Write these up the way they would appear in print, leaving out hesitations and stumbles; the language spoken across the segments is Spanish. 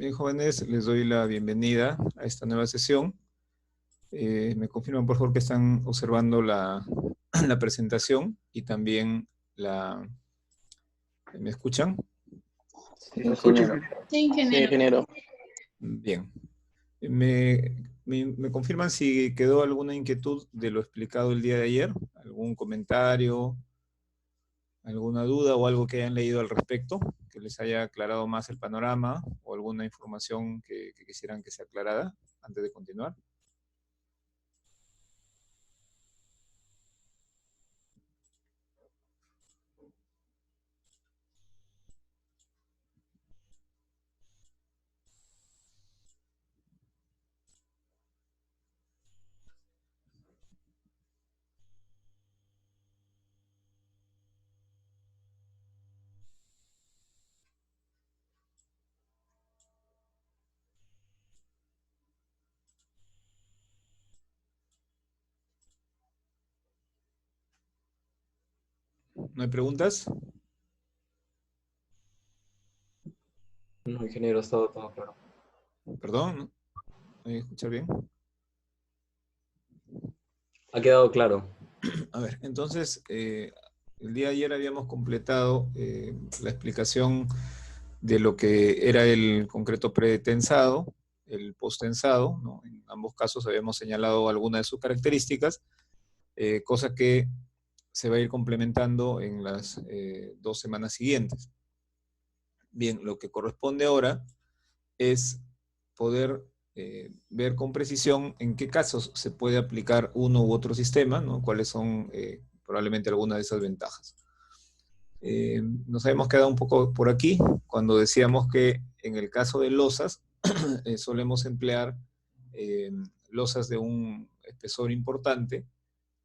Bien, jóvenes, les doy la bienvenida a esta nueva sesión. Me confirman, por favor, que están observando la presentación y también la... ¿Me escuchan? Sí, Lo escucho. ingeniero. Sí, Sí, ingeniero. ingeniero. Bien. ¿Me confirman si quedó alguna inquietud de lo explicado el día de ayer? ¿Algún comentario, alguna duda o algo que hayan leído al respecto, que les haya aclarado más el panorama o alguna información que quisieran que sea aclarada antes de continuar? ¿No hay preguntas? No, ingeniero, ha estado todo claro. Perdón, ¿no? ¿Me escuchar bien? Ha quedado claro. A ver, entonces, el día de ayer habíamos completado la explicación de lo que era el concreto pretensado, el posttensado, ¿no? En ambos casos habíamos señalado algunas de sus características, cosa que se va a ir complementando en las 2 semanas siguientes. Bien, lo que corresponde ahora es poder ver con precisión en qué casos se puede aplicar uno u otro sistema, ¿no? Cuáles son probablemente algunas de esas ventajas. Nos habíamos quedado un poco por aquí cuando decíamos que en el caso de losas solemos emplear losas de un espesor importante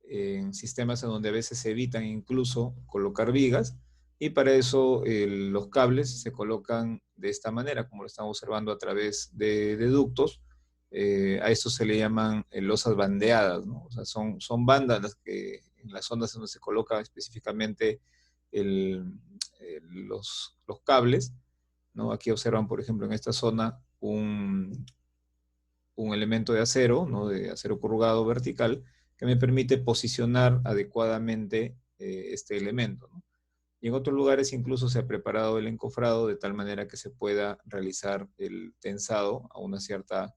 en sistemas en donde a veces se evitan incluso colocar vigas, y para eso los cables se colocan de esta manera, como lo estamos observando a través de ductos. A esto se le llaman losas bandeadas, ¿no? O sea, son bandas las que en las zonas donde se coloca específicamente los cables, ¿no? Aquí observan, por ejemplo, en esta zona un elemento de acero, ¿no? De acero corrugado vertical, que me permite posicionar adecuadamente este elemento, ¿no? Y en otros lugares incluso se ha preparado el encofrado de tal manera que se pueda realizar el tensado a una cierta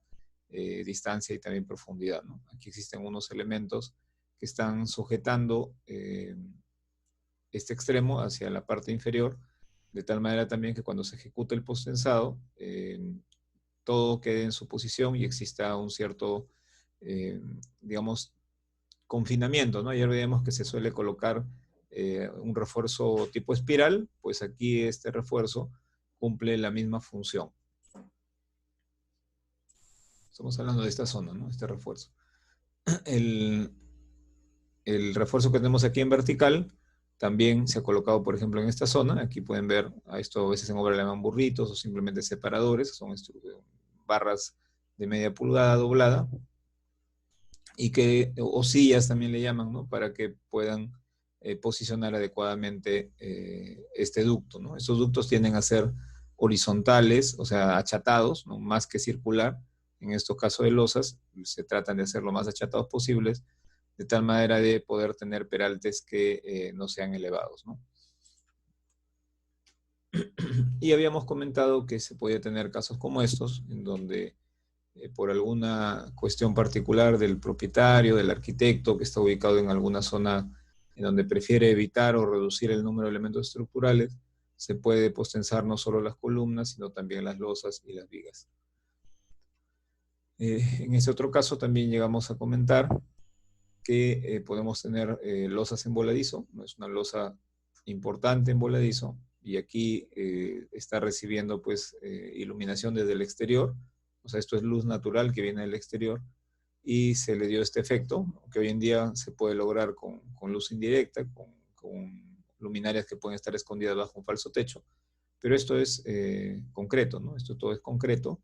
distancia y también profundidad, ¿no? Aquí existen unos elementos que están sujetando este extremo hacia la parte inferior, de tal manera también que cuando se ejecuta el posttensado, todo quede en su posición y exista un cierto, digamos, confinamiento, ¿no? Ayer veíamos que se suele colocar un refuerzo tipo espiral, pues aquí este refuerzo cumple la misma función. Estamos hablando de esta zona, ¿no? Este refuerzo. El, el refuerzo que tenemos aquí en vertical también se ha colocado, por ejemplo, en esta zona. Aquí pueden ver, a esto a veces en obra le llaman burritos o simplemente separadores, que son barras de media pulgada doblada, y que, o sillas también le llaman, ¿no? Para que puedan posicionar adecuadamente este ducto, ¿no? Estos ductos tienden a ser horizontales, o sea, achatados, ¿no? Más que circular. En estos casos de losas, se tratan de hacer lo más achatados posibles, de tal manera de poder tener peraltes que no sean elevados, ¿no? Y habíamos comentado que se podía tener casos como estos, en donde por alguna cuestión particular del propietario, del arquitecto, que está ubicado en alguna zona en donde prefiere evitar o reducir el número de elementos estructurales, se puede postensar no solo las columnas, sino también las losas y las vigas. En ese otro caso también llegamos a comentar que podemos tener losas en voladizo, no es una losa importante en voladizo, y aquí está recibiendo pues iluminación desde el exterior, o sea, esto es luz natural que viene del exterior, y se le dio este efecto, ¿no? Que hoy en día se puede lograr con luz indirecta, con luminarias que pueden estar escondidas bajo un falso techo, pero esto es concreto, ¿no? Esto todo es concreto,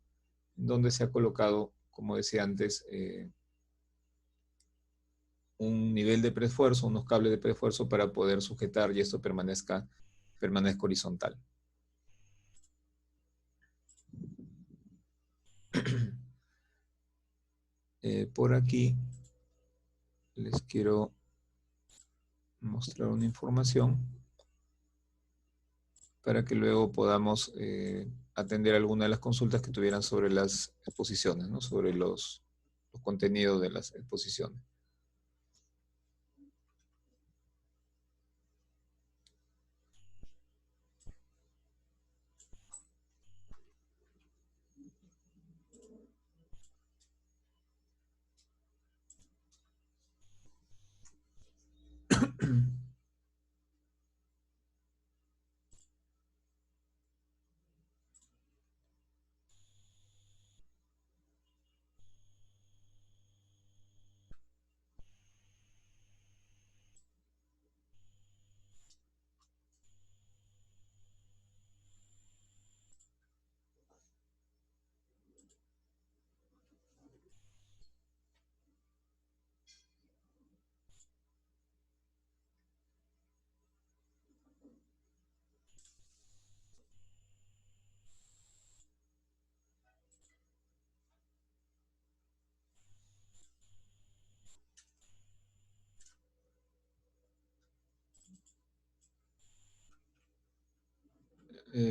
donde se ha colocado, como decía antes, un nivel de preesfuerzo, unos cables de preesfuerzo para poder sujetar y esto permanezca horizontal. Por aquí les quiero mostrar una información para que luego podamos atender algunas de las consultas que tuvieran sobre las exposiciones, ¿no? Sobre los contenidos de las exposiciones.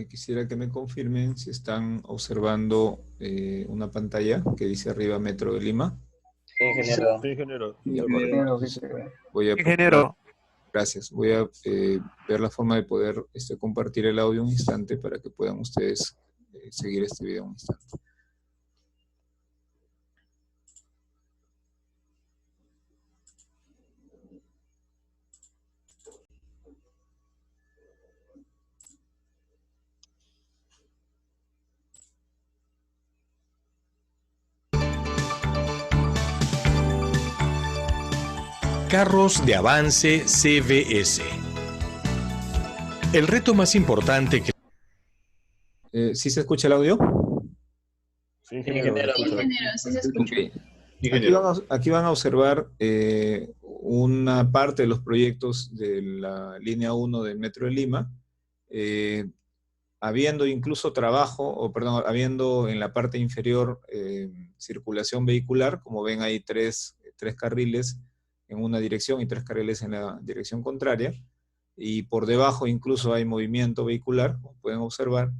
Quisiera que me confirmen si están observando una pantalla que dice arriba Metro de Lima. Sí, ingeniero. Sí, ingeniero. Ya, Ingeniero, voy a ingeniero. Gracias. Voy a ver la forma de poder compartir el audio un instante para que puedan ustedes seguir este video un instante. Carros de avance CVS. El reto más importante que... ¿Sí se escucha el audio? Sí, ingeniero. Ingeniero, sí se escucha. Ok. Aquí van a observar una parte de los proyectos de la línea 1 del Metro de Lima, habiendo incluso habiendo en la parte inferior circulación vehicular, como ven hay tres carriles en una dirección y 3 carriles en la dirección contraria, y por debajo incluso hay movimiento vehicular, como pueden observar.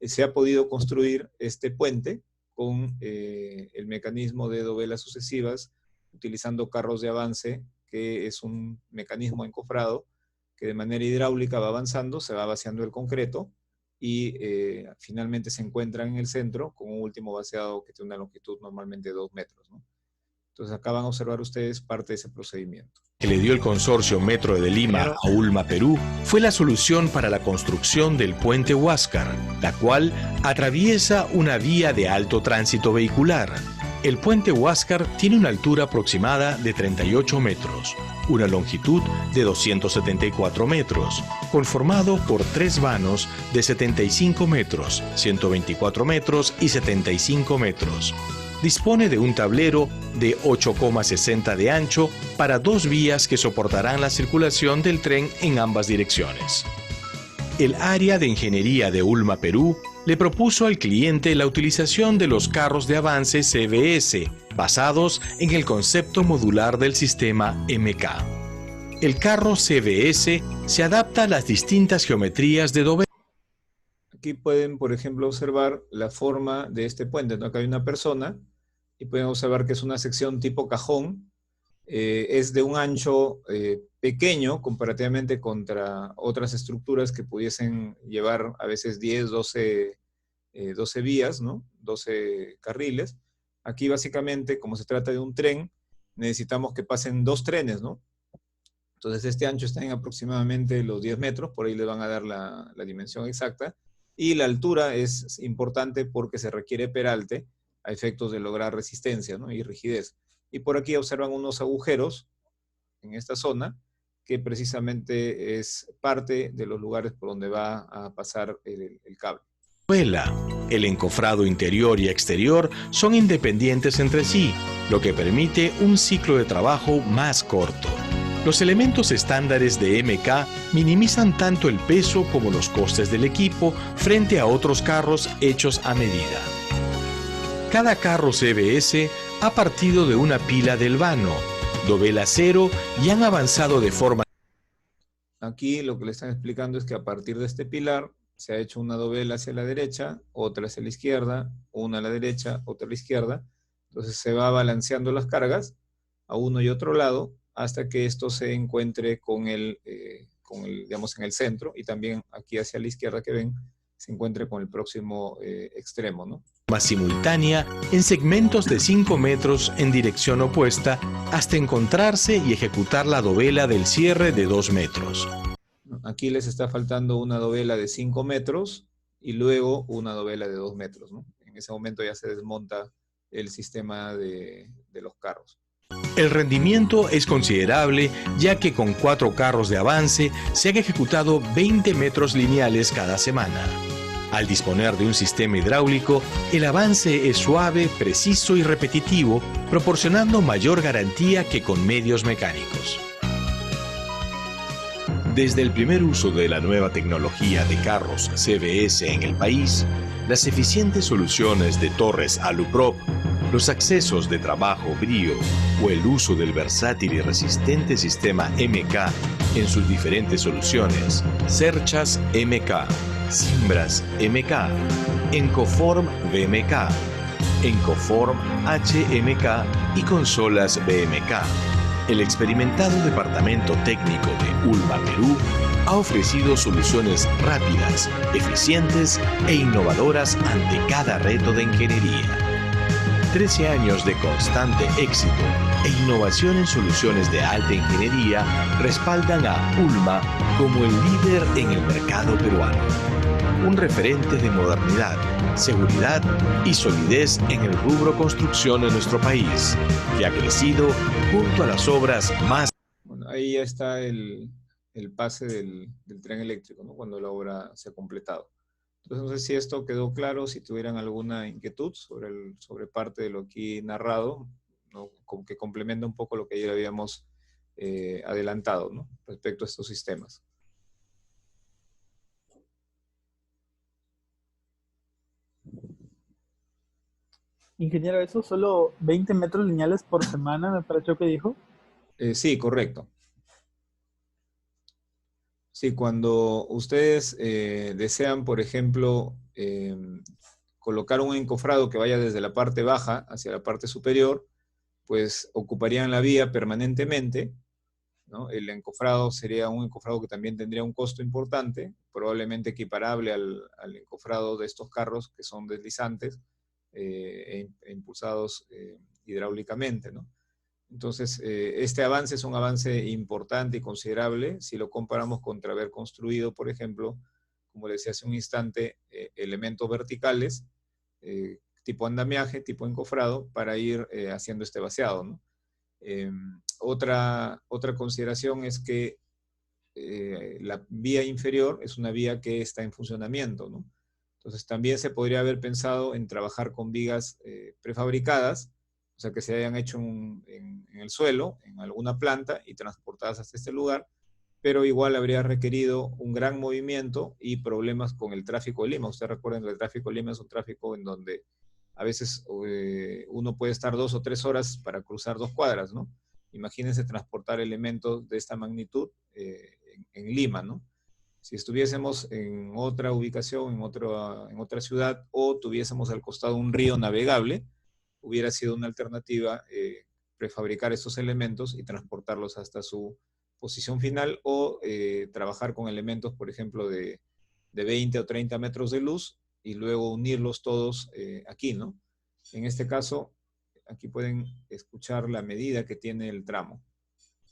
Se ha podido construir este puente con el mecanismo de dovelas sucesivas, utilizando carros de avance, que es un mecanismo encofrado, que de manera hidráulica va avanzando, se va vaciando el concreto, y finalmente se encuentra en el centro con un último vaciado que tiene una longitud normalmente de 2 metros, ¿no? Entonces acá van a observar ustedes parte de ese procedimiento. Que le dio el consorcio Metro de Lima a Ulma Perú fue la solución para la construcción del puente Huáscar, la cual atraviesa una vía de alto tránsito vehicular. El puente Huáscar tiene una altura aproximada de 38 metros, una longitud de 274 metros, conformado por 3 vanos de 75 metros, 124 metros y 75 metros. Dispone de un tablero de 8,60 de ancho para 2 vías que soportarán la circulación del tren en ambas direcciones. El área de ingeniería de Ulma Perú le propuso al cliente la utilización de los carros de avance CVS, basados en el concepto modular del sistema MK. El carro CVS se adapta a las distintas geometrías de doble. Aquí pueden, por ejemplo, observar la forma de este puente, ¿no? Acá hay una persona, y pueden observar que es una sección tipo cajón, es de un ancho pequeño comparativamente contra otras estructuras que pudiesen llevar a veces 10, 12 vías, ¿no? 12 carriles. Aquí básicamente, como se trata de un tren, necesitamos que pasen 2 trenes, ¿no? Entonces este ancho está en aproximadamente los 10 metros, por ahí le van a dar la dimensión exacta, y la altura es importante porque se requiere peralte a efectos de lograr resistencia, ¿no? Y rigidez. Y por aquí observan unos agujeros en esta zona, que precisamente es parte de los lugares por donde va a pasar el cable. El encofrado interior y exterior son independientes entre sí, lo que permite un ciclo de trabajo más corto. Los elementos estándares de MK minimizan tanto el peso como los costes del equipo frente a otros carros hechos a medida. Cada carro CBS ha partido de una pila del vano, dovela acero y han avanzado de forma... Aquí lo que le están explicando es que a partir de este pilar se ha hecho una dovela hacia la derecha, otra hacia la izquierda, una a la derecha, otra a la izquierda. Entonces se va balanceando las cargas a uno y otro lado hasta que esto se encuentre con digamos, en el centro, y también aquí hacia la izquierda que ven, se encuentre con el próximo extremo, ¿no? Simultánea en segmentos de 5 metros en dirección opuesta hasta encontrarse y ejecutar la dovela del cierre de 2 metros. Aquí les está faltando una dovela de 5 metros y luego una dovela de 2 metros, ¿no? En ese momento ya se desmonta el sistema de los carros. El rendimiento es considerable, ya que con 4 carros de avance se han ejecutado 20 metros lineales cada semana. Al disponer de un sistema hidráulico, el avance es suave, preciso y repetitivo, proporcionando mayor garantía que con medios mecánicos. Desde el primer uso de la nueva tecnología de carros CBS en el país, las eficientes soluciones de torres Aluprop, los accesos de trabajo Brio o el uso del versátil y resistente sistema MK en sus diferentes soluciones, Cerchas MK, Simbras MK, Encoform BMK, Encoform HMK y consolas BMK. El experimentado Departamento Técnico de Ulma, Perú, ha ofrecido soluciones rápidas, eficientes e innovadoras ante cada reto de ingeniería. 13 años de constante éxito e innovación en soluciones de alta ingeniería respaldan a Ulma como el líder en el mercado peruano. Un referente de modernidad, seguridad y solidez en el rubro construcción en nuestro país, que ha crecido junto a las obras más... Bueno, ahí ya está el pase del tren eléctrico, ¿no? Cuando la obra se ha completado. Entonces, no sé si esto quedó claro, si tuvieran alguna inquietud sobre parte de lo aquí narrado, ¿no? Como que complementa un poco lo que ayer habíamos adelantado, ¿no? Respecto a estos sistemas. Ingeniero, ¿eso solo 20 metros lineales por semana, me pareció que dijo? Sí, correcto. Sí, cuando ustedes desean, por ejemplo, colocar un encofrado que vaya desde la parte baja hacia la parte superior, pues ocuparían la vía permanentemente, ¿no? El encofrado sería un encofrado que también tendría un costo importante, probablemente equiparable al encofrado de estos carros que son deslizantes e impulsados hidráulicamente, ¿no? Entonces, este avance es un avance importante y considerable si lo comparamos contra haber construido, por ejemplo, como le decía hace un instante, elementos verticales, tipo andamiaje, tipo encofrado, para ir haciendo este vaciado, ¿no? Otra consideración es que la vía inferior es una vía que está en funcionamiento, ¿no? Entonces, también se podría haber pensado en trabajar con vigas prefabricadas, o sea, que se hayan hecho en el suelo, en alguna planta, y transportadas hasta este lugar, pero igual habría requerido un gran movimiento y problemas con el tráfico de Lima. Ustedes recuerden que el tráfico de Lima es un tráfico en donde a veces uno puede estar 2 o 3 horas para cruzar 2 cuadras, ¿no? Imagínense transportar elementos de esta magnitud en Lima, ¿no? Si estuviésemos en otra ubicación, en otra ciudad, o tuviésemos al costado un río navegable, hubiera sido una alternativa prefabricar estos elementos y transportarlos hasta su posición final, o trabajar con elementos, por ejemplo, de 20 o 30 metros de luz y luego unirlos todos aquí, ¿no? En este caso, aquí pueden escuchar la medida que tiene el tramo.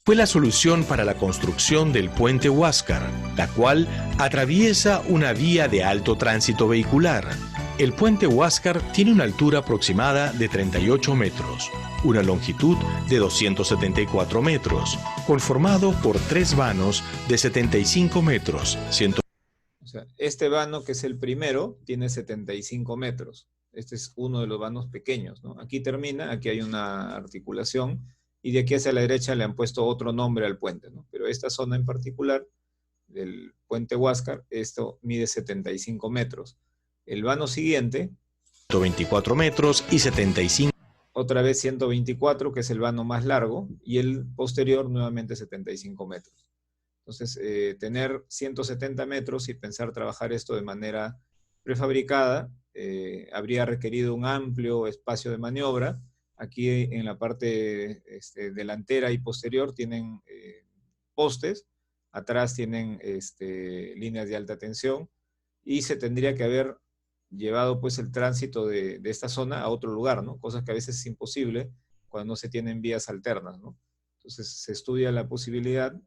Fue la solución para la construcción del puente Huáscar, la cual atraviesa una vía de alto tránsito vehicular. El puente Huáscar tiene una altura aproximada de 38 metros, una longitud de 274 metros, conformado por 3 vanos de 75 metros. O sea, este vano, que es el primero, tiene 75 metros. Este es uno de los vanos pequeños, ¿no? Aquí termina, aquí hay una articulación, y de aquí hacia la derecha le han puesto otro nombre al puente, ¿no? Pero esta zona en particular, del puente Huáscar, esto mide 75 metros. El vano siguiente 124 metros y 75. Otra vez 124, que es el vano más largo, y el posterior nuevamente 75 metros. Entonces, tener 170 metros y pensar trabajar esto de manera prefabricada, habría requerido un amplio espacio de maniobra. Aquí en la parte delantera y posterior tienen postes, atrás tienen líneas de alta tensión, y se tendría que haber llevado pues el tránsito de esta zona a otro lugar, ¿no? Cosas que a veces es imposible cuando no se tienen vías alternas, ¿no? Entonces se estudia la posibilidad,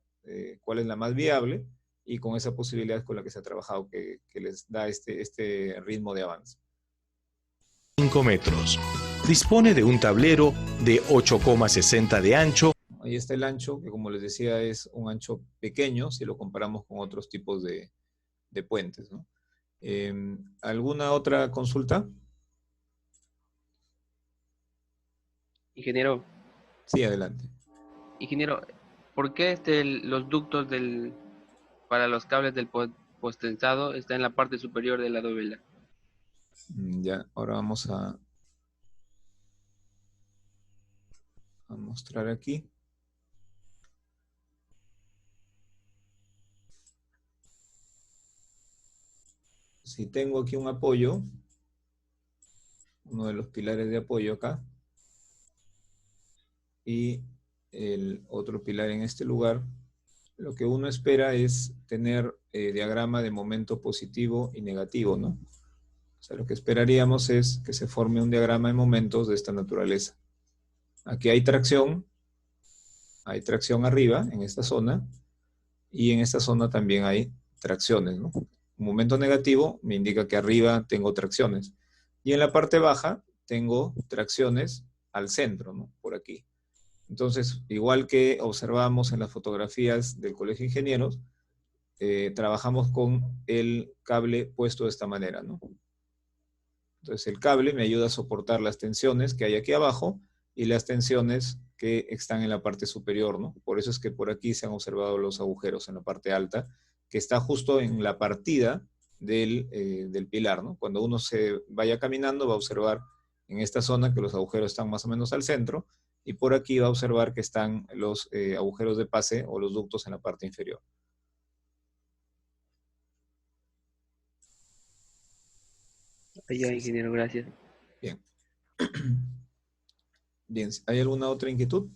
cuál es la más viable, y con esa posibilidad con la que se ha trabajado, que les da este ritmo de avance. 5 metros. Dispone de un tablero de 8,60 de ancho. Ahí está el ancho, que como les decía es un ancho pequeño si lo comparamos con otros tipos de puentes, ¿no? ¿Alguna otra consulta? Ingeniero, Sí, adelante. ¿por qué los ductos para los cables del postensado está en la parte superior de la dovela? Ya, ahora vamos a mostrar aquí. Si tengo aquí un apoyo, uno de los pilares de apoyo acá, y el otro pilar en este lugar, lo que uno espera es tener diagrama de momento positivo y negativo, ¿no? O sea, lo que esperaríamos es que se forme un diagrama de momentos de esta naturaleza. Aquí hay tracción arriba, en esta zona, y en esta zona también hay tracciones, ¿no? Un momento negativo me indica que arriba tengo tracciones, y en la parte baja tengo tracciones al centro, ¿no? Por aquí. Entonces, igual que observamos en las fotografías del Colegio de Ingenieros, trabajamos con el cable puesto de esta manera, ¿no? Entonces el cable me ayuda a soportar las tensiones que hay aquí abajo y las tensiones que están en la parte superior, ¿no? Por eso es que por aquí se han observado los agujeros en la parte alta, que está justo en la partida del pilar, ¿no? Cuando uno se vaya caminando va a observar en esta zona que los agujeros están más o menos al centro, y por aquí va a observar que están los agujeros de pase o los ductos en la parte inferior. Ya, ingeniero, gracias. Bien. Bien, ¿hay alguna otra inquietud?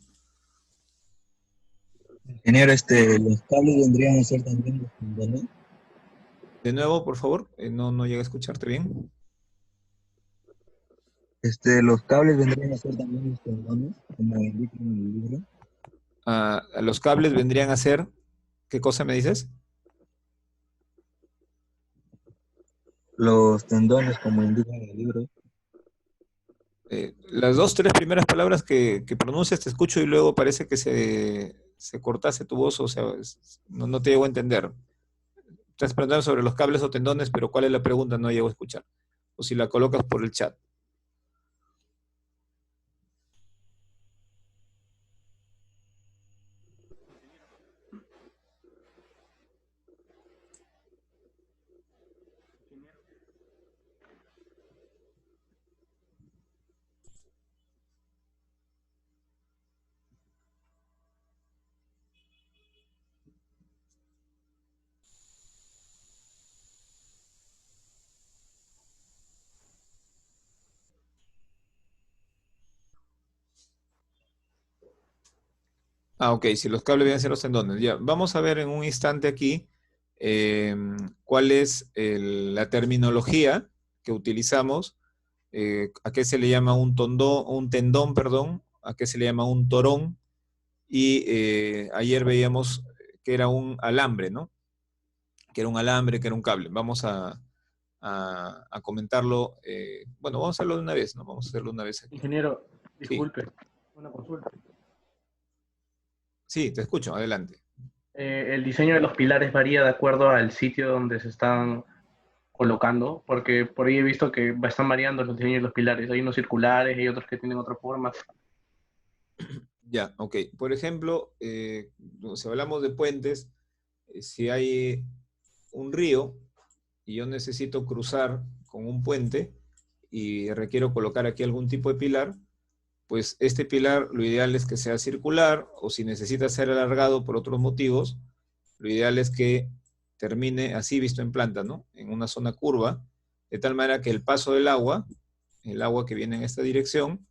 Ingeniero, los cables vendrían a ser también los tendones. De nuevo, por favor, no llegué a escucharte bien. Los cables vendrían a ser también los tendones, como indica en el libro. Los cables vendrían a ser, ¿qué cosa me dices? Los tendones, como indica en el libro. Las 2, 3 primeras palabras que pronuncias te escucho y luego parece que se cortase tu voz, o sea, no te llego a entender. Estás preguntando sobre los cables o tendones, pero ¿cuál es la pregunta? No llego a escuchar. O si la colocas por el chat. Ok, si los cables vienen a ser los tendones. Ya, vamos a ver en un instante aquí cuál es la terminología que utilizamos, a qué se le llama un tendón, perdón, a qué se le llama un torón, y ayer veíamos que era un alambre, ¿no? Que era un alambre, que era un cable. Vamos a comentarlo, bueno, vamos a hacerlo de una vez, ¿no? Vamos a hacerlo una vez aquí. Ingeniero, disculpe, una consulta. Sí, te escucho, adelante. El diseño de los pilares varía de acuerdo al sitio donde se están colocando, porque por ahí he visto que están variando los diseños de los pilares. Hay unos circulares, hay otros que tienen otra forma. Ya, ok. Por ejemplo, si hablamos de puentes, si hay un río y yo necesito cruzar con un puente, y requiero colocar aquí algún tipo de pilar, pues este pilar lo ideal es que sea circular, o si necesita ser alargado por otros motivos, lo ideal es que termine así visto en planta, ¿no? En una zona curva, de tal manera que el paso del agua, el agua que viene en esta dirección,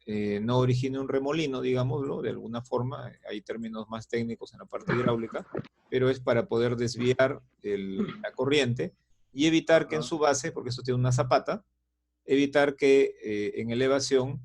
no origine un remolino, digámoslo, de alguna forma. Hay términos más técnicos en la parte hidráulica, pero es para poder desviar la corriente y evitar que en su base, porque esto tiene una zapata, evitar que en elevación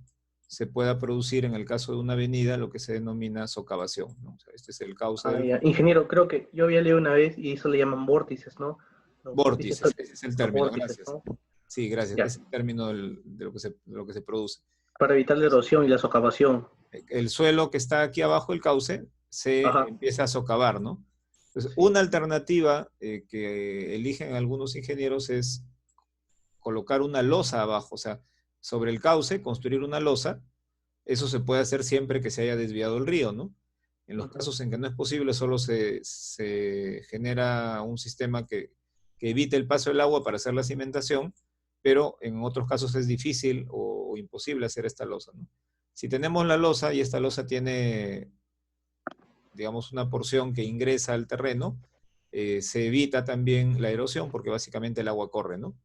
se pueda producir, en el caso de una avenida, lo que se denomina socavación, ¿no? O sea, este es el cauce del... Ya. Ingeniero, creo que yo había leído una vez y eso le llaman vórtices, ¿no? Los Vórtices, ese es el término, vórtices, gracias. ¿no? Sí, gracias, Ya. es el término de lo que se produce. Para evitar la erosión y la socavación. El suelo que está aquí abajo, el cauce, se Ajá. empieza a socavar, ¿no? Entonces, una alternativa que eligen algunos ingenieros es colocar una losa abajo, o sea, sobre el cauce, construir una losa. Eso se puede hacer siempre que se haya desviado el río, ¿no? En los casos en que no es posible, solo se genera un sistema que evite el paso del agua para hacer la cimentación, pero en otros casos es difícil o imposible hacer esta losa, ¿no? Si tenemos la losa y esta losa tiene, digamos, una porción que ingresa al terreno, se evita también la erosión porque básicamente el agua corre, ¿no?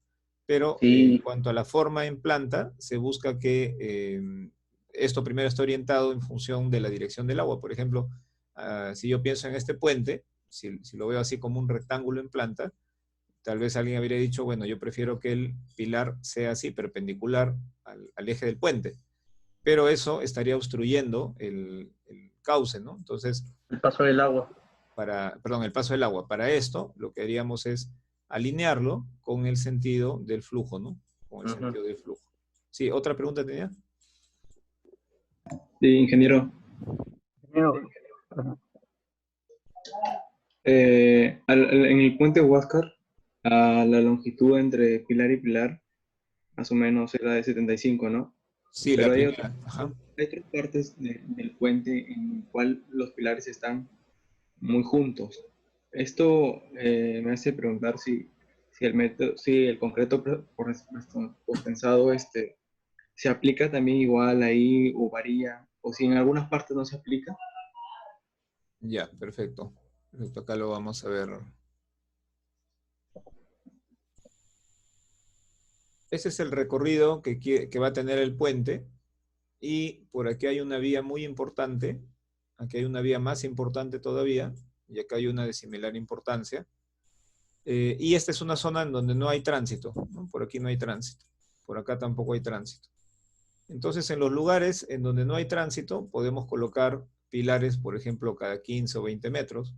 Pero Sí. en cuanto a la forma en planta, se busca que esto primero está orientado en función de la dirección del agua. Por ejemplo, si yo pienso en este puente, si lo veo así como un rectángulo en planta, tal vez alguien habría dicho, bueno, yo prefiero que el pilar sea así, perpendicular al eje del puente. Pero eso estaría obstruyendo el cauce, ¿no? Entonces... El paso del agua. Perdón, el paso del agua. Para esto, lo que haríamos es alinearlo con el sentido del flujo, ¿no? Con el sentido del flujo. Sí, ¿otra pregunta tenía? Sí, ingeniero. En el puente Huáscar, la longitud entre pilar y pilar, más o menos era de 75, ¿no? Sí, pero la hay primera. Ajá. otras partes del puente en el cual los pilares están muy juntos. Esto me hace preguntar si el concreto postensado se aplica también igual ahí o varía, o si en algunas partes no se aplica. Ya, perfecto. Perfecto, acá lo vamos a ver. Ese es el recorrido que va a tener el puente, y por aquí hay una vía muy importante, aquí hay una vía más importante todavía, y acá hay una de similar importancia. Y esta es una zona en donde no hay tránsito, ¿no? Por aquí no hay tránsito, por acá tampoco hay tránsito. Entonces, en los lugares en donde no hay tránsito, podemos colocar pilares, por ejemplo, cada 15 o 20 metros.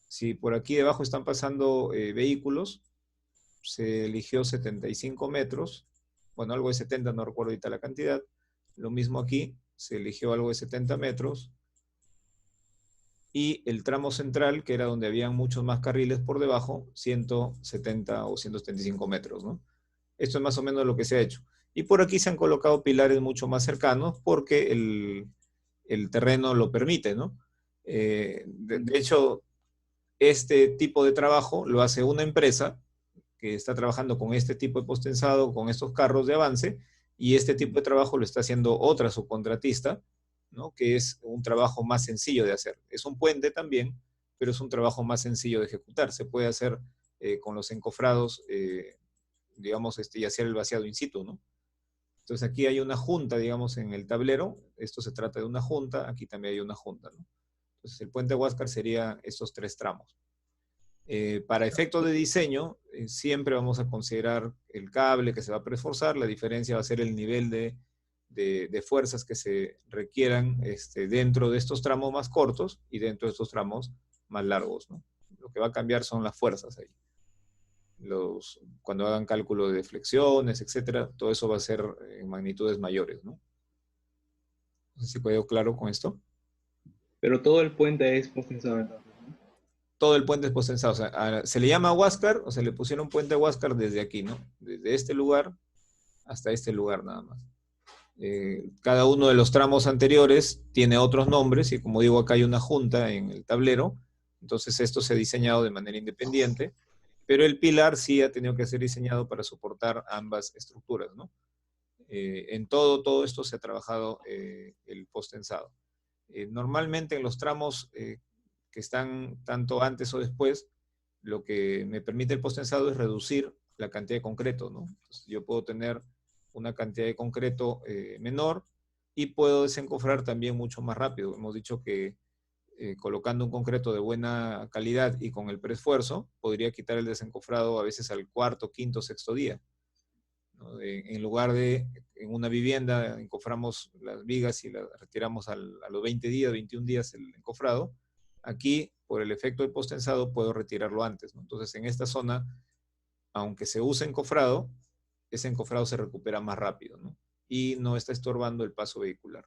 Si por aquí debajo están pasando vehículos, se eligió 75 metros, bueno, algo de 70, no recuerdo ahorita la cantidad. Lo mismo aquí, se eligió algo de 70 metros. Y el tramo central, que era donde habían muchos más carriles por debajo, 170 o 175 metros, ¿no? Esto es más o menos lo que se ha hecho. Y por aquí se han colocado pilares mucho más cercanos porque el terreno lo permite, ¿no? De hecho, este tipo de trabajo lo hace una empresa que está trabajando con este tipo de postensado, con estos carros de avance, y este tipo de trabajo lo está haciendo otra subcontratista, ¿no? Que es un trabajo más sencillo de hacer. Es un puente también, pero es un trabajo más sencillo de ejecutar. Se puede hacer con los encofrados, digamos, y hacer el vaciado in situ, ¿no? Entonces aquí hay una junta, digamos, en el tablero. Esto se trata de una junta, aquí también hay una junta, ¿no? Entonces el puente Huáscar sería estos 3 tramos. Para efectos de diseño, siempre vamos a considerar el cable que se va a preforzar. La diferencia va a ser el nivel de fuerzas que se requieran dentro de estos tramos más cortos y dentro de estos tramos más largos, ¿no? Lo que va a cambiar son las fuerzas ahí. Cuando hagan cálculo de flexiones, etcétera, todo eso va a ser en magnitudes mayores, ¿no? No sé si quedó claro con esto. Pero todo el puente es postensado, entonces, ¿no? Todo el puente es postensado. O sea, se le llama Huáscar, o se le pusieron puente Huáscar desde aquí, ¿no? Desde este lugar hasta este lugar nada más. Cada uno de los tramos anteriores tiene otros nombres, y como digo, acá hay una junta en el tablero. Entonces esto se ha diseñado de manera independiente, pero el pilar sí ha tenido que ser diseñado para soportar ambas estructuras, ¿no? En todo esto se ha trabajado el post-tensado. Normalmente en los tramos que están tanto antes o después, lo que me permite el post-tensado es reducir la cantidad de concreto, ¿no? Entonces, yo puedo tener una cantidad de concreto menor y puedo desencofrar también mucho más rápido. Hemos dicho que colocando un concreto de buena calidad y con el preesfuerzo, podría quitar el desencofrado a veces al cuarto, quinto, sexto día, ¿no? En lugar de en una vivienda encoframos las vigas y las retiramos a los 20 días, 21 días el encofrado, aquí por el efecto del post-tensado puedo retirarlo antes, ¿no? Entonces en esta zona, aunque se use encofrado, ese encofrado se recupera más rápido, ¿no? Y no está estorbando el paso vehicular.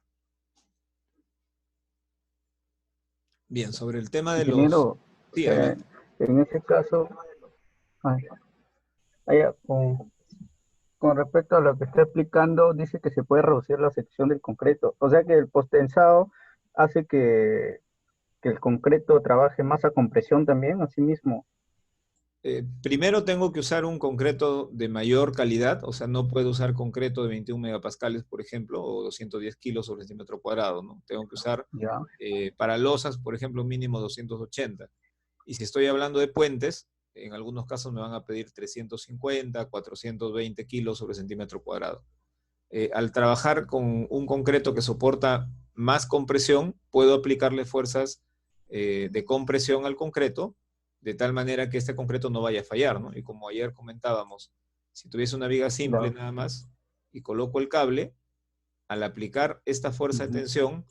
Bien, sobre el tema de los... Ingeniero, Sí, adelante. en ese caso, con respecto a lo que está explicando, dice que se puede reducir la sección del concreto. O sea que el postensado hace que el concreto trabaje más a compresión también, así mismo. Primero tengo que usar un concreto de mayor calidad, o sea, no puedo usar concreto de 21 megapascales, por ejemplo, o 210 kilos sobre centímetro cuadrado, ¿no? Tengo que usar Ya. para losas, por ejemplo, mínimo 280. Y si estoy hablando de puentes, en algunos casos me van a pedir 350, 420 kilos sobre centímetro cuadrado. Al trabajar con un concreto que soporta más compresión, puedo aplicarle fuerzas de compresión al concreto, de tal manera que este concreto no vaya a fallar, ¿no? Y como ayer comentábamos, si tuviese una viga simple nada más y coloco el cable, al aplicar esta fuerza de tensión,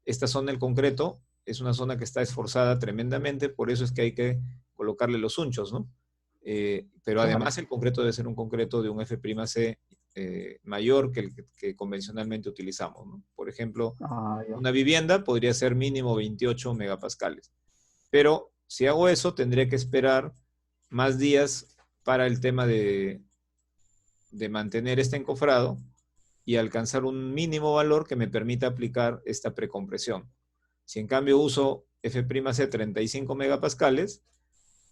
esta zona del concreto es una zona que está esforzada tremendamente, por eso es que hay que colocarle los unchos, ¿no? Pero además el concreto debe ser un concreto de un F'C mayor que el que convencionalmente utilizamos, ¿no? Por ejemplo, una vivienda podría ser mínimo 28 megapascales. Pero si hago eso, tendré que esperar más días para el tema de mantener este encofrado y alcanzar un mínimo valor que me permita aplicar esta precompresión. Si en cambio uso F'C 35 megapascales,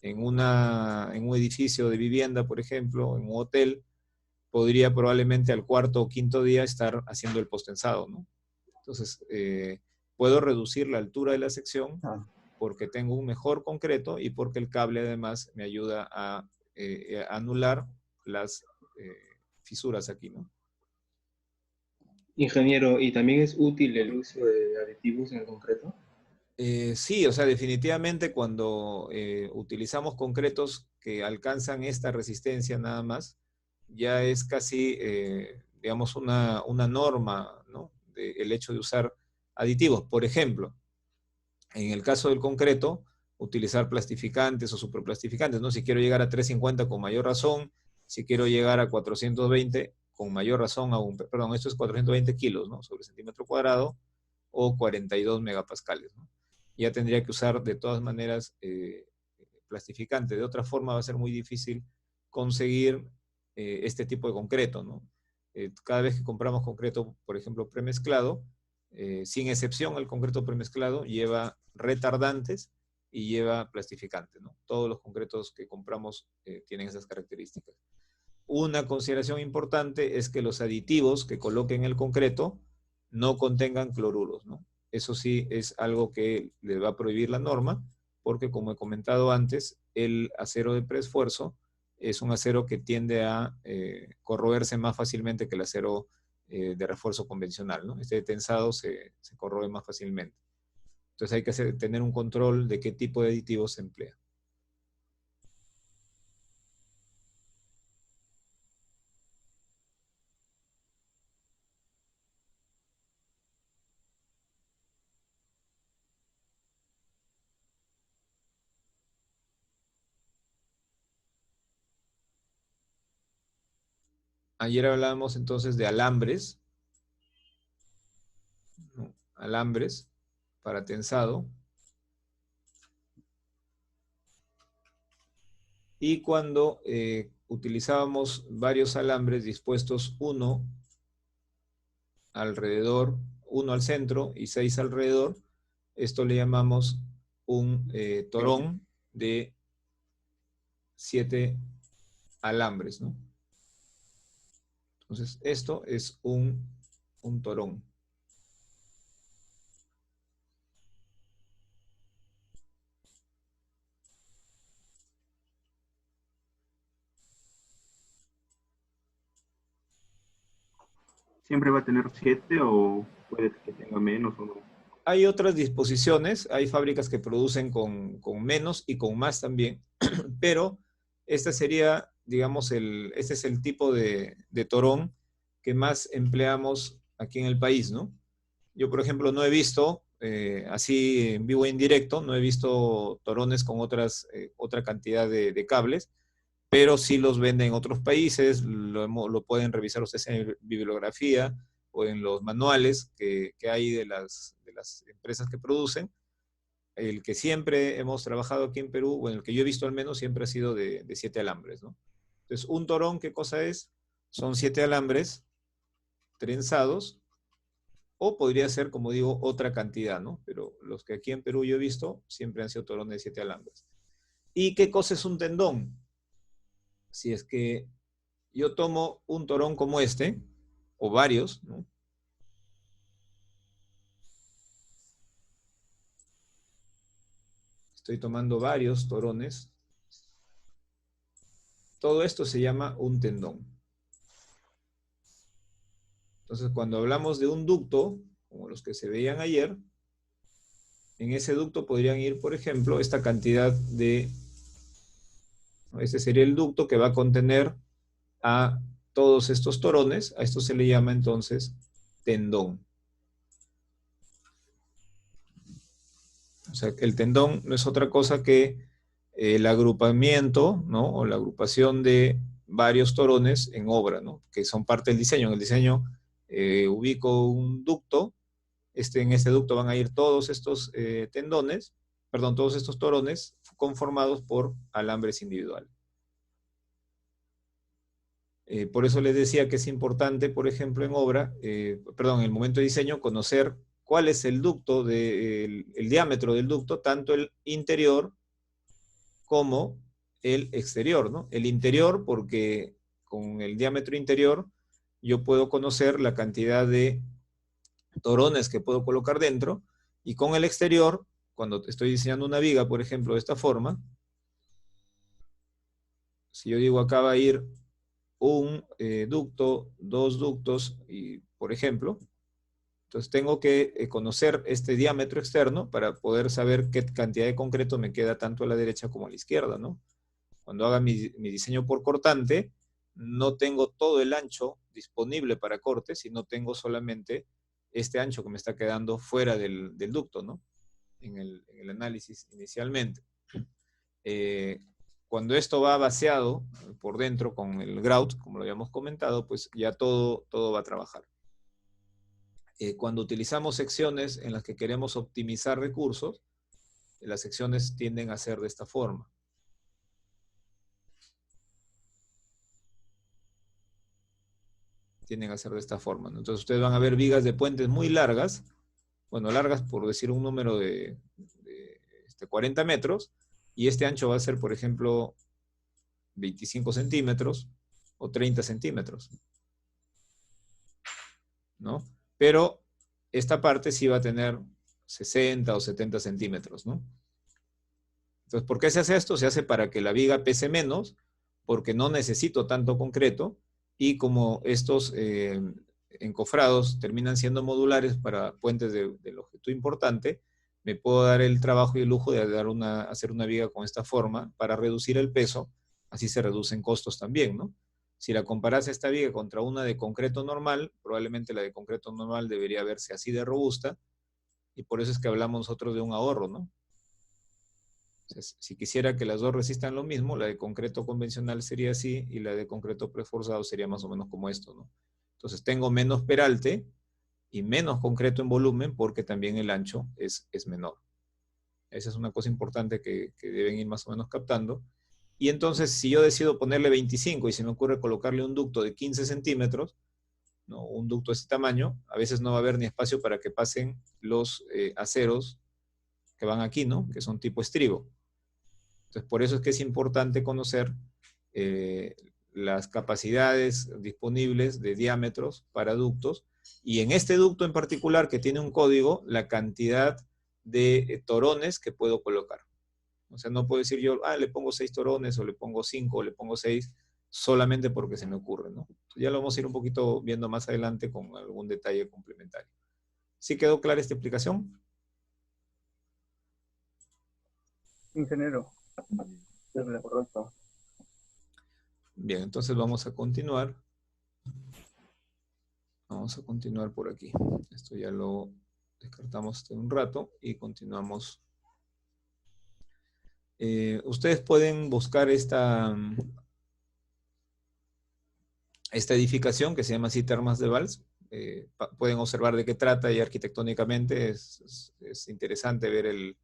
en un edificio de vivienda, por ejemplo, en un hotel, podría probablemente al cuarto o quinto día estar haciendo el postensado, ¿no? Entonces, puedo reducir la altura de la sección porque tengo un mejor concreto y porque el cable además me ayuda a anular las fisuras aquí, ¿no? Ingeniero, ¿y también es útil el uso de aditivos en el concreto? Sí, o sea, definitivamente cuando utilizamos concretos que alcanzan esta resistencia nada más, ya es casi, digamos, una norma, ¿no? El hecho de usar aditivos. Por ejemplo, en el caso del concreto, utilizar plastificantes o superplastificantes, ¿no? Si quiero llegar a 350 con mayor razón, si quiero llegar a 420 con mayor razón, perdón, esto es 420 kilos, ¿no? Sobre centímetro cuadrado, o 42 megapascales, ¿no? Ya tendría que usar de todas maneras plastificante. De otra forma va a ser muy difícil conseguir este tipo de concreto, ¿no? Cada vez que compramos concreto, por ejemplo, premezclado, sin excepción el concreto premezclado lleva retardantes y lleva plastificante, ¿no? Todos los concretos que compramos tienen esas características. Una consideración importante es que los aditivos que coloquen en el concreto no contengan cloruros, ¿no? Eso sí es algo que le va a prohibir la norma, porque como he comentado antes, el acero de preesfuerzo es un acero que tiende a corroerse más fácilmente que el acero de refuerzo convencional, ¿no? Este tensado se corroe más fácilmente. Entonces hay que tener un control de qué tipo de aditivos se emplea. Ayer hablábamos entonces de alambres, ¿no? Alambres para tensado. Y cuando utilizábamos varios alambres dispuestos uno alrededor, uno al centro y 6 alrededor, esto le llamamos un torón de 7 alambres, ¿no? Entonces, esto es un torón. ¿Siempre va a tener 7 o puede que tenga menos o no? Hay otras disposiciones, hay fábricas que producen con menos y con más también, pero esta sería, digamos, este es el tipo de torón que más empleamos aquí en el país, ¿no? Yo, por ejemplo, no he visto, así en vivo e indirecto, no he visto torones con otra cantidad de cables, pero sí los venden en otros países, lo pueden revisar ustedes en bibliografía o en los manuales que hay de las empresas que producen. El que siempre hemos trabajado aquí en Perú, bueno, el que yo he visto al menos, siempre ha sido de 7 alambres, ¿no? Entonces, un torón, ¿qué cosa es? Son 7 alambres trenzados, o podría ser, como digo, otra cantidad, ¿no? Pero los que aquí en Perú yo he visto, siempre han sido torones de 7 alambres. ¿Y qué cosa es un tendón? Si es que yo tomo un torón como este, o varios, ¿no? Estoy tomando varios torones. Todo esto se llama un tendón. Entonces, cuando hablamos de un ducto, como los que se veían ayer, en ese ducto podrían ir, por ejemplo, esta cantidad de... Este sería el ducto que va a contener a todos estos torones. A esto se le llama entonces tendón. O sea, el tendón no es otra cosa que el agrupamiento, ¿no? O la agrupación de varios torones en obra, ¿no? Que son parte del diseño. En el diseño ubico un ducto. En este ducto van a ir todos estos todos estos torones conformados por alambres individuales. Por eso les decía que es importante, por ejemplo, en el momento de diseño, conocer cuál es el ducto, el diámetro del ducto, tanto el interior como el exterior, ¿no? El interior, porque con el diámetro interior yo puedo conocer la cantidad de torones que puedo colocar dentro, y con el exterior, cuando estoy diseñando una viga, por ejemplo, de esta forma, si yo digo acá va a ir un ducto, 2 ductos, y, por ejemplo, entonces tengo que conocer este diámetro externo para poder saber qué cantidad de concreto me queda tanto a la derecha como a la izquierda, ¿no? Cuando haga mi diseño por cortante, no tengo todo el ancho disponible para corte, sino tengo solamente este ancho que me está quedando fuera del ducto, ¿no? En el análisis inicialmente. Cuando esto va vaciado por dentro con el grout, como lo habíamos comentado, pues ya todo va a trabajar. Cuando utilizamos secciones en las que queremos optimizar recursos, las secciones tienden a ser de esta forma. Tienden a ser de esta forma, ¿no? Entonces ustedes van a ver vigas de puentes muy largas, bueno, largas por decir un número de 40 metros, y este ancho va a ser, por ejemplo, 25 centímetros o 30 centímetros, ¿no? Pero esta parte sí va a tener 60 o 70 centímetros, ¿no? Entonces, ¿por qué se hace esto? Se hace para que la viga pese menos, porque no necesito tanto concreto, y como estos encofrados terminan siendo modulares para puentes de longitud importante, me puedo dar el trabajo y el lujo de hacer una viga con esta forma para reducir el peso, así se reducen costos también, ¿no? Si la comparas esta viga contra una de concreto normal, probablemente la de concreto normal debería verse así de robusta, y por eso es que hablamos nosotros de un ahorro, ¿no? Entonces, si quisiera que las dos resistan lo mismo, la de concreto convencional sería así, y la de concreto preforzado sería más o menos como esto, ¿no? Entonces tengo menos peralte y menos concreto en volumen, porque también el ancho es menor. Esa es una cosa importante que deben ir más o menos captando. Y entonces, si yo decido ponerle 25 y se me ocurre colocarle un ducto de 15 centímetros, ¿no? Un ducto de este tamaño, a veces no va a haber ni espacio para que pasen los aceros que van aquí, ¿no? Que son tipo estribo. Entonces, por eso es que es importante conocer las capacidades disponibles de diámetros para ductos, y en este ducto en particular, que tiene un código, la cantidad de torones que puedo colocar. O sea, no puedo decir yo, le pongo 6 torones, o le pongo 5, o le pongo 6, solamente porque se me ocurre, ¿no? Ya lo vamos a ir un poquito viendo más adelante con algún detalle complementario. ¿Sí quedó clara esta explicación? Ingeniero. Sí, correcto. Bien, entonces vamos a continuar. Vamos a continuar por aquí. Esto ya lo descartamos de un rato y continuamos. Ustedes pueden buscar esta edificación que se llama así Termas de Valls. Pueden observar de qué trata, y arquitectónicamente es interesante ver el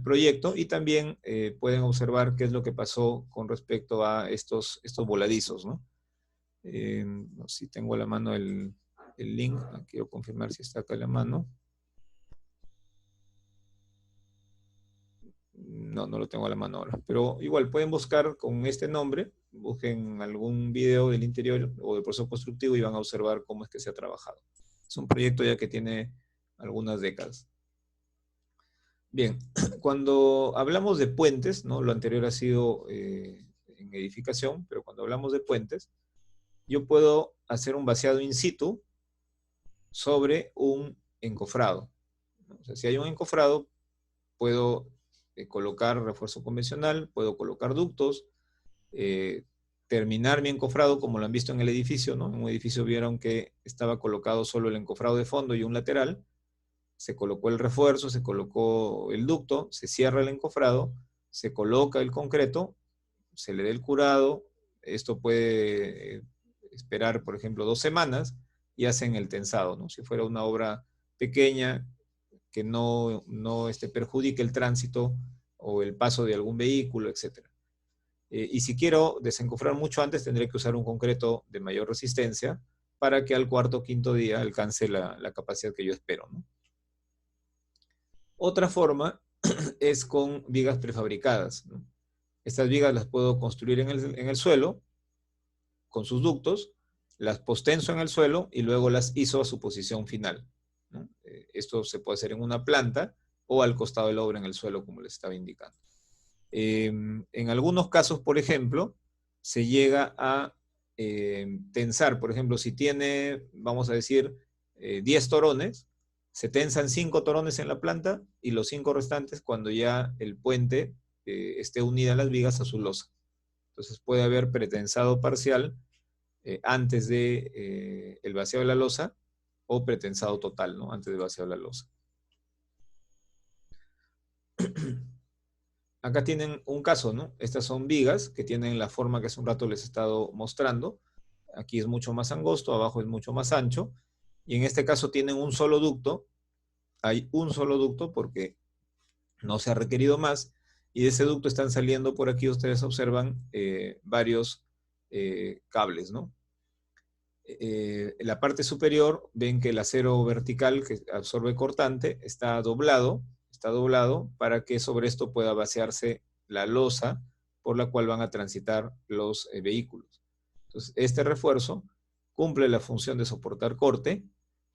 proyecto, y también pueden observar qué es lo que pasó con respecto a estos voladizos, ¿no? No sé si tengo a la mano el link. Quiero confirmar si está acá a la mano. No, no lo tengo a la mano ahora. Pero igual pueden buscar con este nombre, busquen algún video del interior o del proceso constructivo y van a observar cómo es que se ha trabajado. Es un proyecto ya que tiene algunas décadas. Bien, cuando hablamos de puentes, ¿no? Lo anterior ha sido en edificación, pero cuando hablamos de puentes, yo puedo hacer un vaciado in situ sobre un encofrado, ¿no? O sea, si hay un encofrado, puedo colocar refuerzo convencional, puedo colocar ductos, terminar mi encofrado como lo han visto en el edificio, ¿no? En un edificio vieron que estaba colocado solo el encofrado de fondo y un lateral. Se colocó el refuerzo, se colocó el ducto, se cierra el encofrado, se coloca el concreto, se le da el curado. Esto puede esperar, por ejemplo, 2 semanas, y hacen el tensado, ¿no? Si fuera una obra pequeña que no perjudique el tránsito o el paso de algún vehículo, etc. Y si quiero desencofrar mucho antes, tendré que usar un concreto de mayor resistencia para que al 4º o 5º día alcance la capacidad que yo espero, ¿no? Otra forma es con vigas prefabricadas, ¿no? Estas vigas las puedo construir en el suelo, con sus ductos, las postenso en el suelo y luego las iso a su posición final, ¿no? Esto se puede hacer en una planta o al costado de la obra en el suelo, como les estaba indicando. En algunos casos, por ejemplo, se llega a tensar. Por ejemplo, si tiene, vamos a decir, 10 torones, se tensan 5 torones en la planta y los 5 restantes cuando ya el puente esté unida a las vigas a su losa. Entonces puede haber pretensado parcial antes de el vaciado de la losa, o pretensado total, ¿no? Antes del vaciado de la losa. Acá tienen un caso, ¿no? Estas son vigas que tienen la forma que hace un rato les he estado mostrando. Aquí es mucho más angosto, abajo es mucho más ancho, y en este caso tienen un solo ducto. Hay un solo ducto porque no se ha requerido más, y de ese ducto están saliendo por aquí, ustedes observan varios cables, ¿no? En la parte superior ven que el acero vertical que absorbe cortante está doblado para que sobre esto pueda vaciarse la losa por la cual van a transitar los vehículos. Entonces, este refuerzo cumple la función de soportar corte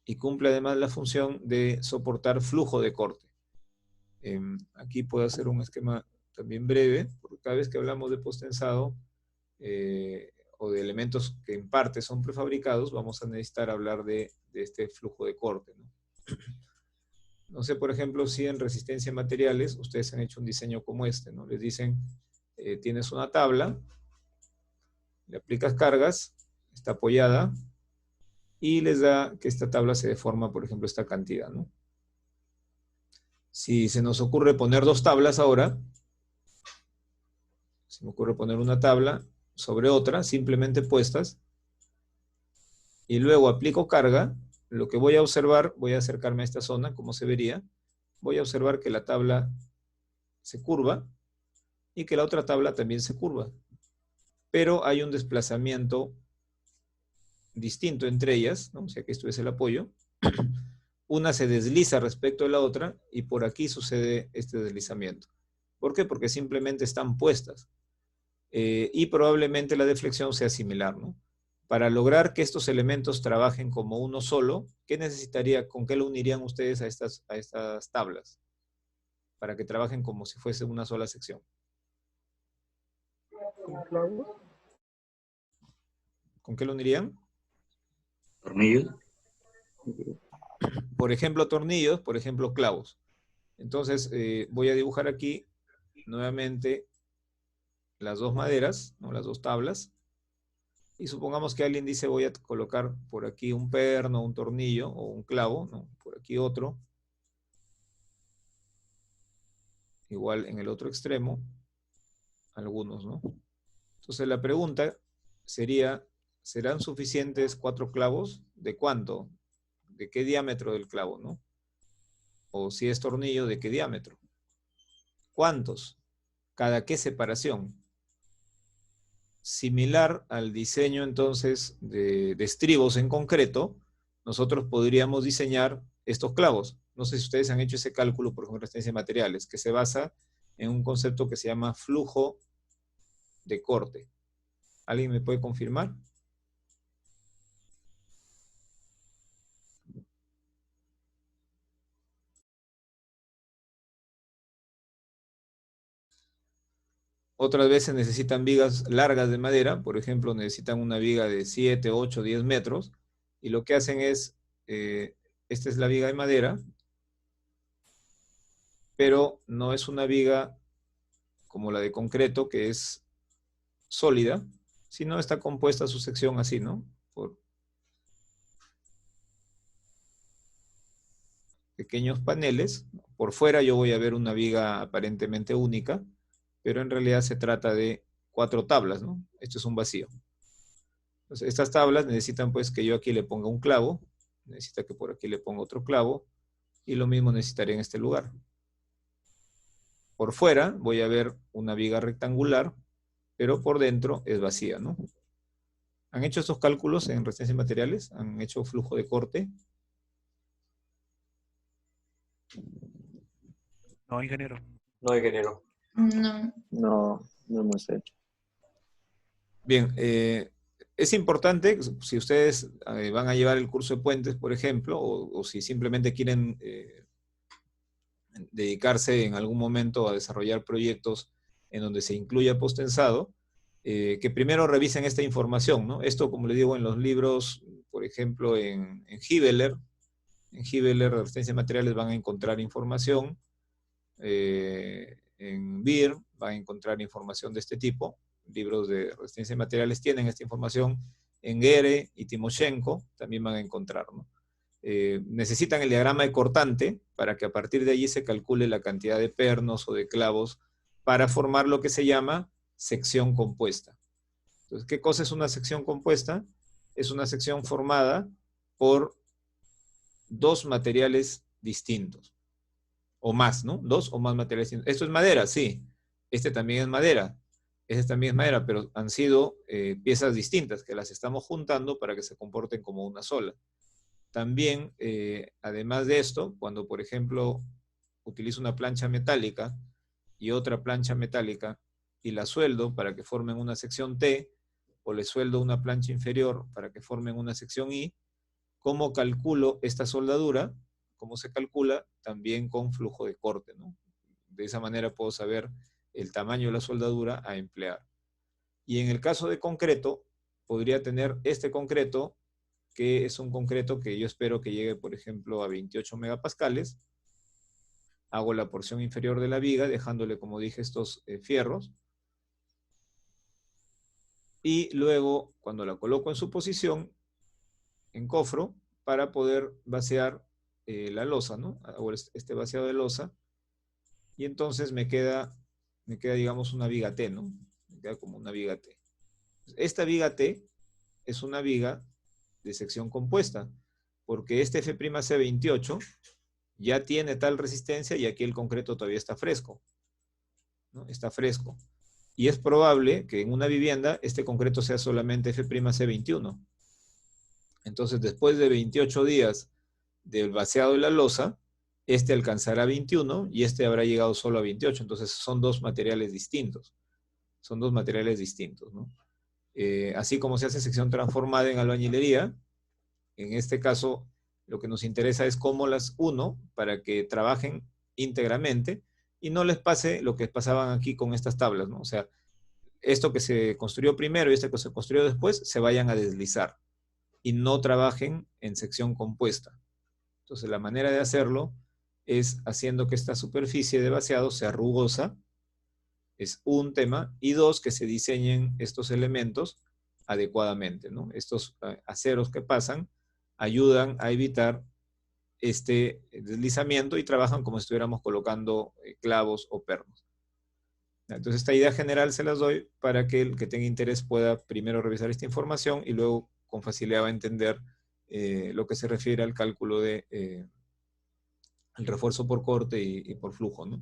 y cumple además la función de soportar flujo de corte. Aquí puedo hacer un esquema también breve, porque cada vez que hablamos de postensado o de elementos que en parte son prefabricados, vamos a necesitar hablar de este flujo de corte, ¿no? No sé, por ejemplo, si en resistencia a materiales ustedes han hecho un diseño como este, ¿no? Les dicen, tienes una tabla, le aplicas cargas, está apoyada, y les da que esta tabla se deforma, por ejemplo, esta cantidad, ¿no? Si se nos ocurre poner 2 tablas ahora, se me ocurre poner una tabla sobre otra, simplemente puestas, y luego aplico carga, lo que voy a observar, voy a acercarme a esta zona, como se vería, voy a observar que la tabla se curva y que la otra tabla también se curva. Pero hay un desplazamiento distinto entre ellas, ¿no? O sea que esto es el apoyo. Una se desliza respecto de la otra y por aquí sucede este deslizamiento. ¿Por qué? Porque simplemente están puestas. Y probablemente la deflexión sea similar, ¿no? Para lograr que estos elementos trabajen como uno solo, ¿qué necesitaría, con qué lo unirían ustedes a estas tablas? Para que trabajen como si fuese una sola sección. ¿Con clavos? ¿Con qué lo unirían? Tornillos. Por ejemplo, tornillos, por ejemplo, clavos. Entonces, voy a dibujar aquí nuevamente las dos maderas, ¿no? Las dos tablas. Y supongamos que alguien dice, voy a colocar por aquí un perno, un tornillo o un clavo, ¿no? Por aquí otro. Igual en el otro extremo, algunos, ¿no? Entonces la pregunta sería, ¿serán suficientes 4 clavos? ¿De cuánto? ¿De qué diámetro del clavo, no? O si es tornillo, ¿de qué diámetro? ¿Cuántos? ¿Cada qué separación? Similar al diseño entonces de estribos en concreto, nosotros podríamos diseñar estos clavos. No sé si ustedes han hecho ese cálculo, por ejemplo, en resistencia de materiales, que se basa en un concepto que se llama flujo de corte. ¿Alguien me puede confirmar? Otras veces necesitan vigas largas de madera, por ejemplo, necesitan una viga de 7, 8, 10 metros, y lo que hacen es, esta es la viga de madera, pero no es una viga como la de concreto, que es sólida, sino está compuesta su sección así, ¿no? Por pequeños paneles. Por fuera yo voy a ver una viga aparentemente única, pero en realidad se trata de 4 tablas, ¿no? Esto es un vacío. Entonces, estas tablas necesitan pues que yo aquí le ponga un clavo, necesita que por aquí le ponga otro clavo, y lo mismo necesitaría en este lugar. Por fuera voy a ver una viga rectangular, pero por dentro es vacía, ¿no? ¿Han hecho estos cálculos en resistencia de materiales? ¿Han hecho flujo de corte? No, ingeniero. No, ingeniero. No hemos hecho. Bien, es importante, si ustedes van a llevar el curso de puentes, por ejemplo, o si simplemente quieren dedicarse en algún momento a desarrollar proyectos en donde se incluya posttensado, que primero revisen esta información, ¿no? Esto, como les digo, en los libros, por ejemplo, en Gibeler, Resistencia de Materiales, van a encontrar información. En BIR van a encontrar información de este tipo. Libros de resistencia de materiales tienen esta información. En Gere y Timoshenko también van a encontrar, ¿no? Necesitan el diagrama de cortante para que a partir de allí se calcule la cantidad de pernos o de clavos para formar lo que se llama sección compuesta. Entonces, ¿qué cosa es una sección compuesta? Es una sección formada por 2 materiales distintos. O más, ¿no? 2 o más materiales distintos. ¿Esto es madera? Sí. Este también es madera. Este también es madera, pero han sido piezas distintas que las estamos juntando para que se comporten como una sola. También, además de esto, cuando, por ejemplo, utilizo una plancha metálica y otra plancha metálica y la sueldo para que formen una sección T, o le sueldo una plancha inferior para que formen una sección I, ¿cómo calculo esta soldadura? ¿Cómo se calcula? También con flujo de corte, ¿no? De esa manera puedo saber el tamaño de la soldadura a emplear. Y en el caso de concreto, podría tener este concreto, que es un concreto que yo espero que llegue, por ejemplo, a 28 megapascales. Hago la porción inferior de la viga, dejándole, como dije, estos fierros. Y luego, cuando la coloco en su posición, encofro para poder vaciar la losa, ¿no? Hago este vaciado de losa. Y entonces me queda, digamos, una viga T, ¿no? Me queda como una viga T. Esta viga T es una viga de sección compuesta, porque este F'C28 ya tiene tal resistencia y aquí el concreto todavía está fresco, ¿no? Está fresco. Y es probable que en una vivienda este concreto sea solamente F'C21. Entonces, después de 28 días del vaciado de la losa, este alcanzará 21 y este habrá llegado solo a 28. Entonces son dos materiales distintos. Son dos materiales distintos, ¿no? Así como se hace sección transformada en albañilería, en este caso lo que nos interesa es cómo las uno para que trabajen íntegramente y no les pase lo que pasaban aquí con estas tablas, ¿no? O sea, esto que se construyó primero y este que se construyó después se vayan a deslizar y no trabajen en sección compuesta. Entonces la manera de hacerlo es haciendo que esta superficie de vaciado sea rugosa, es un tema, y dos, que se diseñen estos elementos adecuadamente, ¿no? Estos aceros que pasan ayudan a evitar este deslizamiento y trabajan como si estuviéramos colocando clavos o pernos. Entonces esta idea general se las doy para que el que tenga interés pueda primero revisar esta información y luego con facilidad va a entender lo que se refiere al cálculo de el refuerzo por corte y por flujo, ¿no?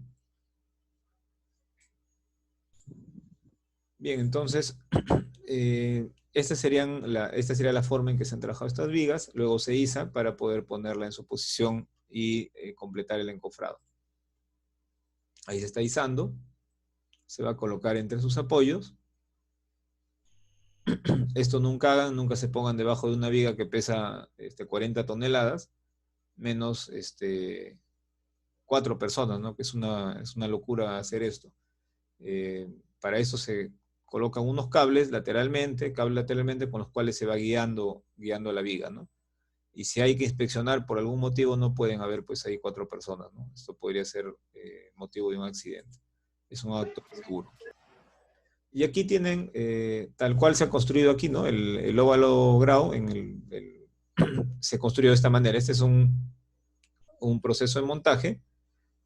Bien, entonces esta sería la forma en que se han trabajado estas vigas, luego se iza para poder ponerla en su posición y completar el encofrado. Ahí se está izando, se va a colocar entre sus apoyos. Esto nunca hagan, nunca se pongan debajo de una viga que pesa 40 toneladas, menos 4 personas, ¿no? Que es una locura hacer esto. Para eso se colocan unos cables lateralmente con los cuales se va guiando la viga, ¿no? Y si hay que inspeccionar por algún motivo, no pueden haber pues ahí 4 personas, ¿no? Esto podría ser motivo de un accidente. Es un acto seguro. Y aquí tienen, tal cual se ha construido aquí, ¿no? El óvalo grau se construyó de esta manera. Este es un proceso de montaje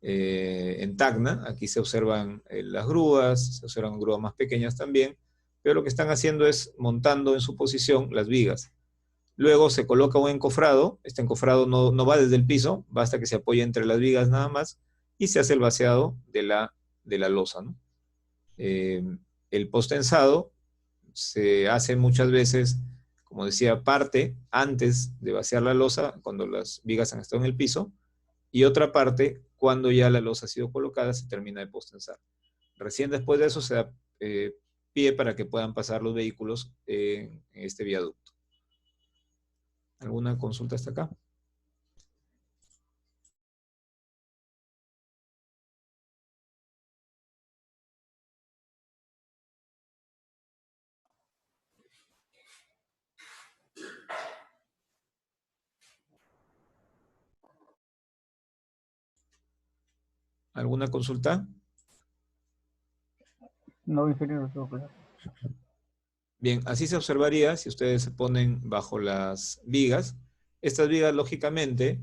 en Tacna. Aquí se observan las grúas, se observan grúas más pequeñas también, pero lo que están haciendo es montando en su posición las vigas. Luego se coloca un encofrado. Este encofrado no va desde el piso, basta que se apoye entre las vigas nada más, y se hace el vaciado de la losa, ¿no? El postensado se hace muchas veces, como decía, parte antes de vaciar la losa, cuando las vigas han estado en el piso, y otra parte cuando ya la losa ha sido colocada, se termina de postensar. Recién después de eso se da pie para que puedan pasar los vehículos en este viaducto. ¿Alguna consulta hasta acá? ¿Alguna consulta? No, ingeniero, todo claro. Bien, así se observaría si ustedes se ponen bajo las vigas. Estas vigas, lógicamente,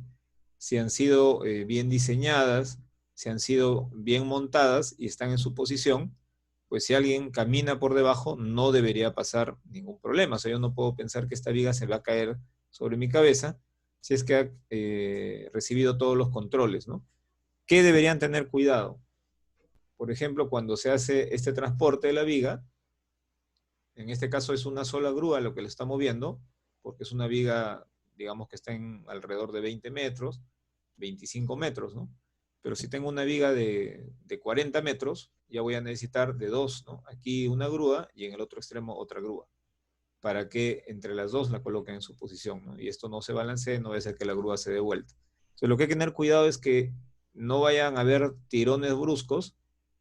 si han sido bien diseñadas, si han sido bien montadas y están en su posición, pues si alguien camina por debajo no debería pasar ningún problema. O sea, yo no puedo pensar que esta viga se va a caer sobre mi cabeza si es que ha recibido todos los controles, ¿no? ¿Qué deberían tener cuidado? Por ejemplo, cuando se hace este transporte de la viga, en este caso es una sola grúa lo que le está moviendo, porque es una viga, digamos que está en alrededor de 20 metros, 25 metros, ¿no? Pero si tengo una viga de 40 metros, ya voy a necesitar de dos, ¿no? Aquí una grúa y en el otro extremo otra grúa, para que entre las dos la coloquen en su posición, ¿no? Y esto no se balancee, no va a ser que la grúa se dé vuelta. Entonces lo que hay que tener cuidado es que no vayan a haber tirones bruscos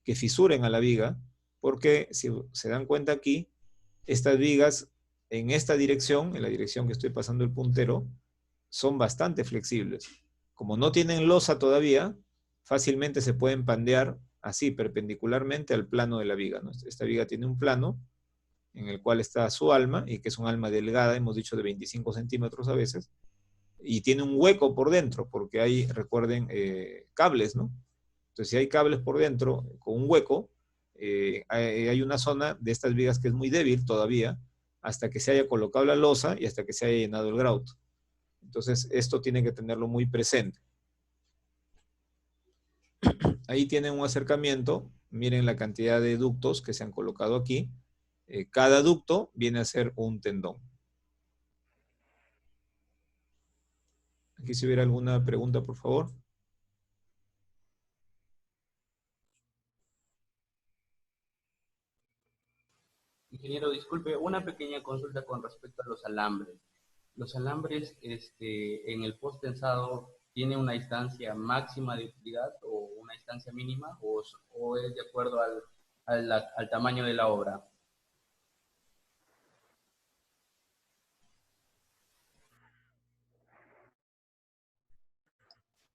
que fisuren a la viga, porque si se dan cuenta aquí, estas vigas en esta dirección, en la dirección que estoy pasando el puntero, son bastante flexibles. Como no tienen losa todavía, fácilmente se pueden pandear así, perpendicularmente al plano de la viga, ¿no? Esta viga tiene un plano en el cual está su alma, y que es un alma delgada, hemos dicho de 25 centímetros a veces, y tiene un hueco por dentro, porque hay, recuerden, cables, ¿no? Entonces, si hay cables por dentro con un hueco, hay una zona de estas vigas que es muy débil todavía, hasta que se haya colocado la losa y hasta que se haya llenado el grout. Entonces, esto tiene que tenerlo muy presente. Ahí tienen un acercamiento. Miren la cantidad de ductos que se han colocado aquí. Cada ducto viene a ser un tendón. Aquí si hubiera alguna pregunta, por favor. Ingeniero, disculpe, una pequeña consulta con respecto a los alambres. ¿Los alambres en el post tensado tiene una distancia máxima de utilidad o una distancia mínima o es de acuerdo al tamaño de la obra?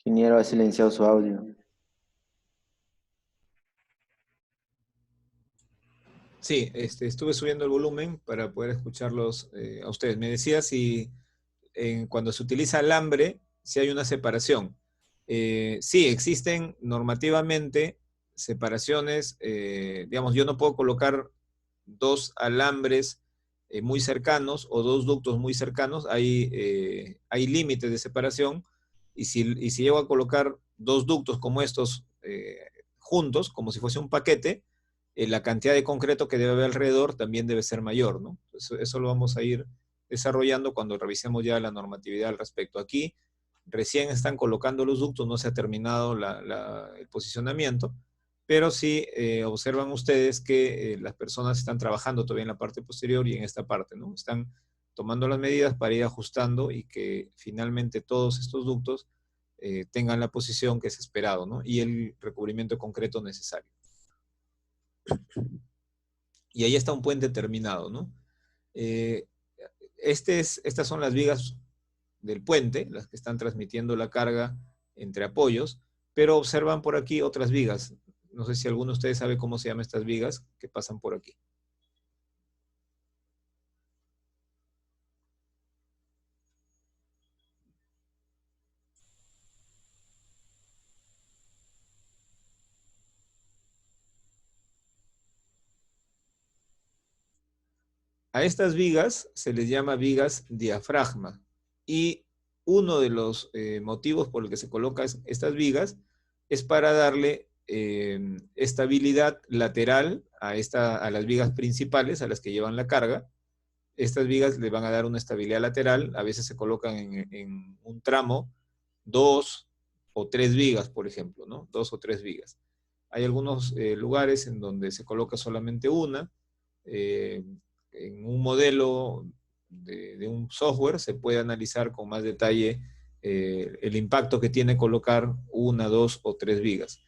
Ingeniero ha silenciado su audio. Sí, estuve subiendo el volumen para poder escucharlos a ustedes. Me decía si cuando se utiliza alambre, si hay una separación. Sí, existen normativamente separaciones. Digamos, yo no puedo colocar dos alambres muy cercanos o dos ductos muy cercanos. Hay límites de separación. Y si llego a colocar dos ductos como estos juntos, como si fuese un paquete, la cantidad de concreto que debe haber alrededor también debe ser mayor, ¿no? Eso lo vamos a ir desarrollando cuando revisemos ya la normatividad al respecto. Aquí recién están colocando los ductos, no se ha terminado el posicionamiento, pero sí observan ustedes que las personas están trabajando todavía en la parte posterior y en esta parte, ¿no? Están tomando las medidas para ir ajustando y que finalmente todos estos ductos tengan la posición que es esperado, ¿no? Y el recubrimiento concreto necesario. Y ahí está un puente terminado, ¿no? Estas son las vigas del puente, las que están transmitiendo la carga entre apoyos, pero observan por aquí otras vigas. No sé si alguno de ustedes sabe cómo se llaman estas vigas que pasan por aquí. A estas vigas se les llama vigas diafragma y uno de los motivos por el que se colocan estas vigas es para darle estabilidad lateral a las vigas principales, a las que llevan la carga. Estas vigas le van a dar una estabilidad lateral, a veces se colocan en un tramo, 2 o 3 vigas, por ejemplo, ¿no? 2 o 3 vigas. Hay algunos lugares en donde se coloca solamente una. En un modelo de un software se puede analizar con más detalle el impacto que tiene colocar 1, 2 o 3 vigas.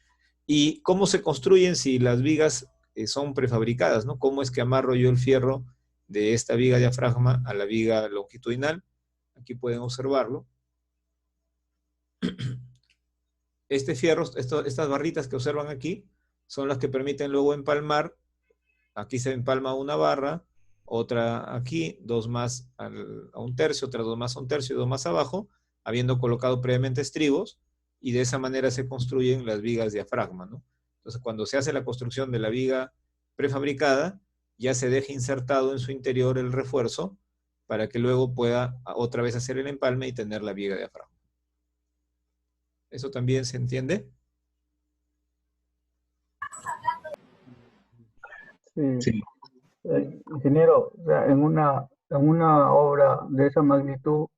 ¿Y cómo se construyen si las vigas son prefabricadas, ¿no? ¿Cómo es que amarro yo el fierro de esta viga diafragma a la viga longitudinal? Aquí pueden observarlo. Este fierro, estas barritas que observan aquí, son las que permiten luego empalmar. Aquí se empalma una barra, otra aquí, dos más a un tercio, otras dos más a un tercio y dos más abajo, habiendo colocado previamente estribos, y de esa manera se construyen las vigas diafragma, ¿no? Entonces, cuando se hace la construcción de la viga prefabricada, ya se deja insertado en su interior el refuerzo para que luego pueda otra vez hacer el empalme y tener la viga diafragma. ¿Eso también se entiende? Sí. Ingeniero, o sea, en una obra de esa magnitud,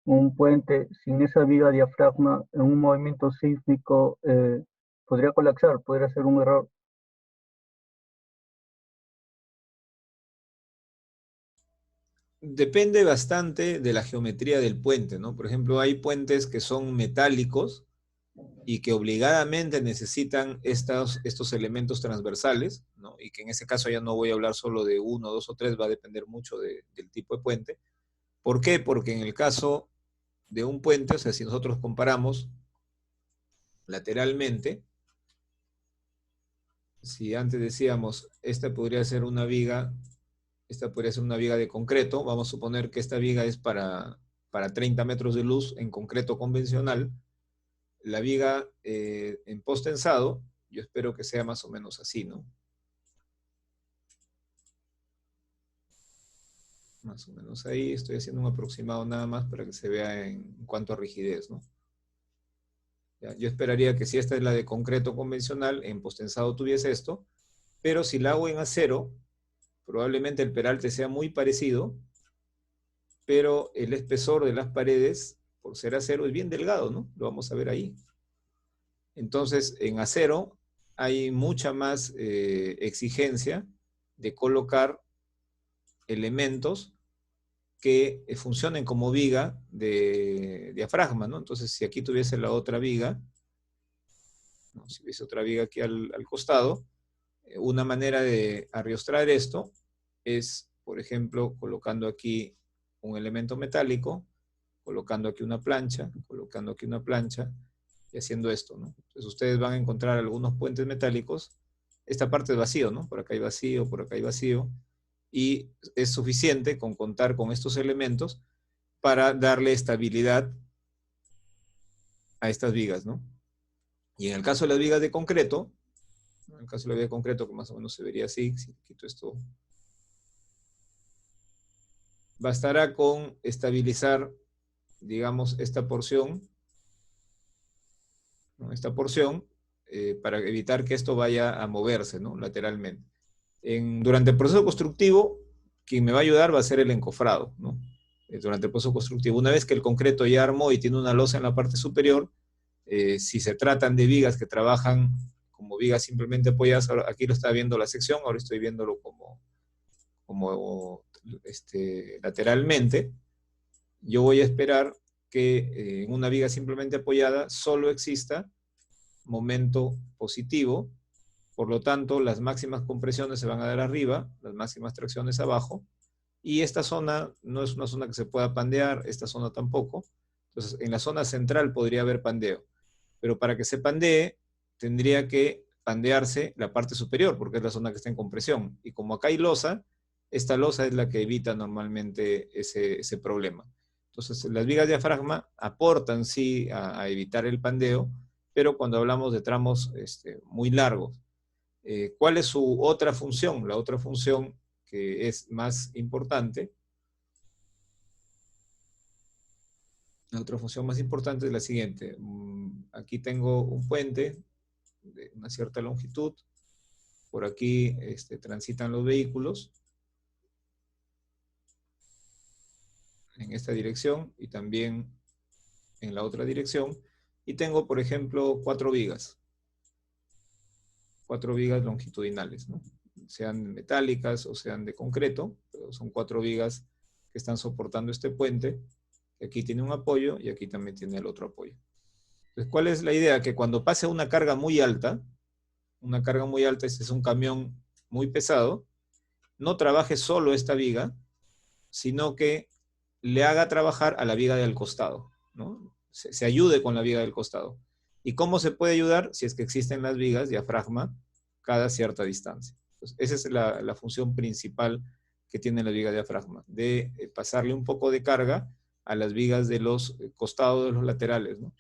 un puente sin esa viga diafragma, en un movimiento sísmico, podría colapsar, podría ser un error. Depende bastante de la geometría del puente, ¿no? Por ejemplo, hay puentes que son metálicos y que obligadamente necesitan estos elementos transversales, ¿no? Y que en ese caso ya no voy a hablar solo de 1, 2 o 3, va a depender mucho del tipo de puente. ¿Por qué? Porque en el caso de un puente, o sea, si nosotros comparamos lateralmente, si antes decíamos, esta podría ser una viga de concreto, vamos a suponer que esta viga es para 30 metros de luz en concreto convencional. La viga en post tensado, yo espero que sea más o menos así, ¿no? Más o menos ahí, estoy haciendo un aproximado nada más para que se vea en cuanto a rigidez, ¿no? Ya, yo esperaría que si esta es la de concreto convencional, en post tensado tuviese esto, pero si la hago en acero, probablemente el peralte sea muy parecido, pero el espesor de las paredes, por ser acero, es bien delgado, ¿no? Lo vamos a ver ahí. Entonces, en acero hay mucha más exigencia de colocar elementos que funcionen como viga de diafragma, ¿no? Entonces, si aquí tuviese la otra viga, ¿no? Si hubiese otra viga aquí al costado, una manera de arriostrar esto es, por ejemplo, colocando aquí un elemento metálico, colocando aquí una plancha, colocando aquí una plancha, y haciendo esto, ¿no? Entonces ustedes van a encontrar algunos puentes metálicos. Esta parte es vacío, ¿no? Por acá hay vacío, por acá hay vacío, y es suficiente con contar con estos elementos para darle estabilidad a estas vigas, ¿no? Y en el caso de las vigas de concreto, en el caso de la viga de concreto, que más o menos se vería así, si quito esto, bastará con estabilizar, digamos, esta porción, ¿no? Esta porción, para evitar que esto vaya a moverse, ¿no? Lateralmente. Durante el proceso constructivo, quien me va a ayudar va a ser el encofrado, ¿no? Durante el proceso constructivo. Una vez que el concreto ya armó y tiene una losa en la parte superior, si se tratan de vigas que trabajan como vigas simplemente apoyadas, aquí lo está viendo la sección, ahora estoy viéndolo como lateralmente, yo voy a esperar que en una viga simplemente apoyada solo exista momento positivo, por lo tanto las máximas compresiones se van a dar arriba, las máximas tracciones abajo, y esta zona no es una zona que se pueda pandear, esta zona tampoco. Entonces en la zona central podría haber pandeo, pero para que se pandee tendría que pandearse la parte superior, porque es la zona que está en compresión, y como acá hay losa, esta losa es la que evita normalmente ese problema. Entonces las vigas de diafragma aportan sí a evitar el pandeo, pero cuando hablamos de tramos muy largos. ¿Cuál es su otra función? La otra función que es más importante, la otra función más importante es la siguiente. Aquí tengo un puente de una cierta longitud, por aquí transitan los vehículos en esta dirección y también en la otra dirección, y tengo, por ejemplo, cuatro vigas longitudinales, ¿no? Sean metálicas o sean de concreto, pero son 4 vigas que están soportando este puente, que aquí tiene un apoyo y aquí también tiene el otro apoyo. Entonces, ¿cuál es la idea? Que cuando pase una carga muy alta, este es un camión muy pesado, no trabaje solo esta viga, sino que le haga trabajar a la viga del costado, ¿no? Se ayude con la viga del costado. ¿Y cómo se puede ayudar? Si es que existen las vigas diafragma cada cierta distancia. Entonces, esa es la función principal que tiene la viga diafragma, de pasarle un poco de carga a las vigas de los costados de los laterales, ¿no?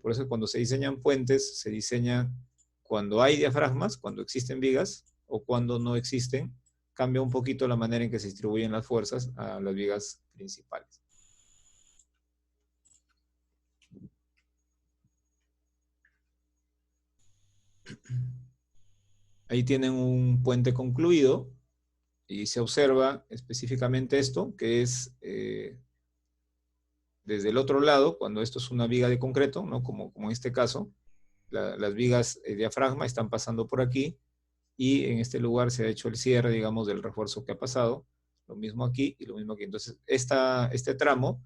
Por eso cuando se diseñan puentes, se diseñan cuando hay diafragmas, cuando existen vigas, o cuando no existen, cambia un poquito la manera en que se distribuyen las fuerzas a las vigas principales. Ahí tienen un puente concluido y se observa específicamente esto, que es desde el otro lado, cuando esto es una viga de concreto, ¿no? Como en este caso, las vigas diafragma están pasando por aquí y en este lugar se ha hecho el cierre, digamos, del refuerzo que ha pasado. Lo mismo aquí y lo mismo aquí. Entonces, este tramo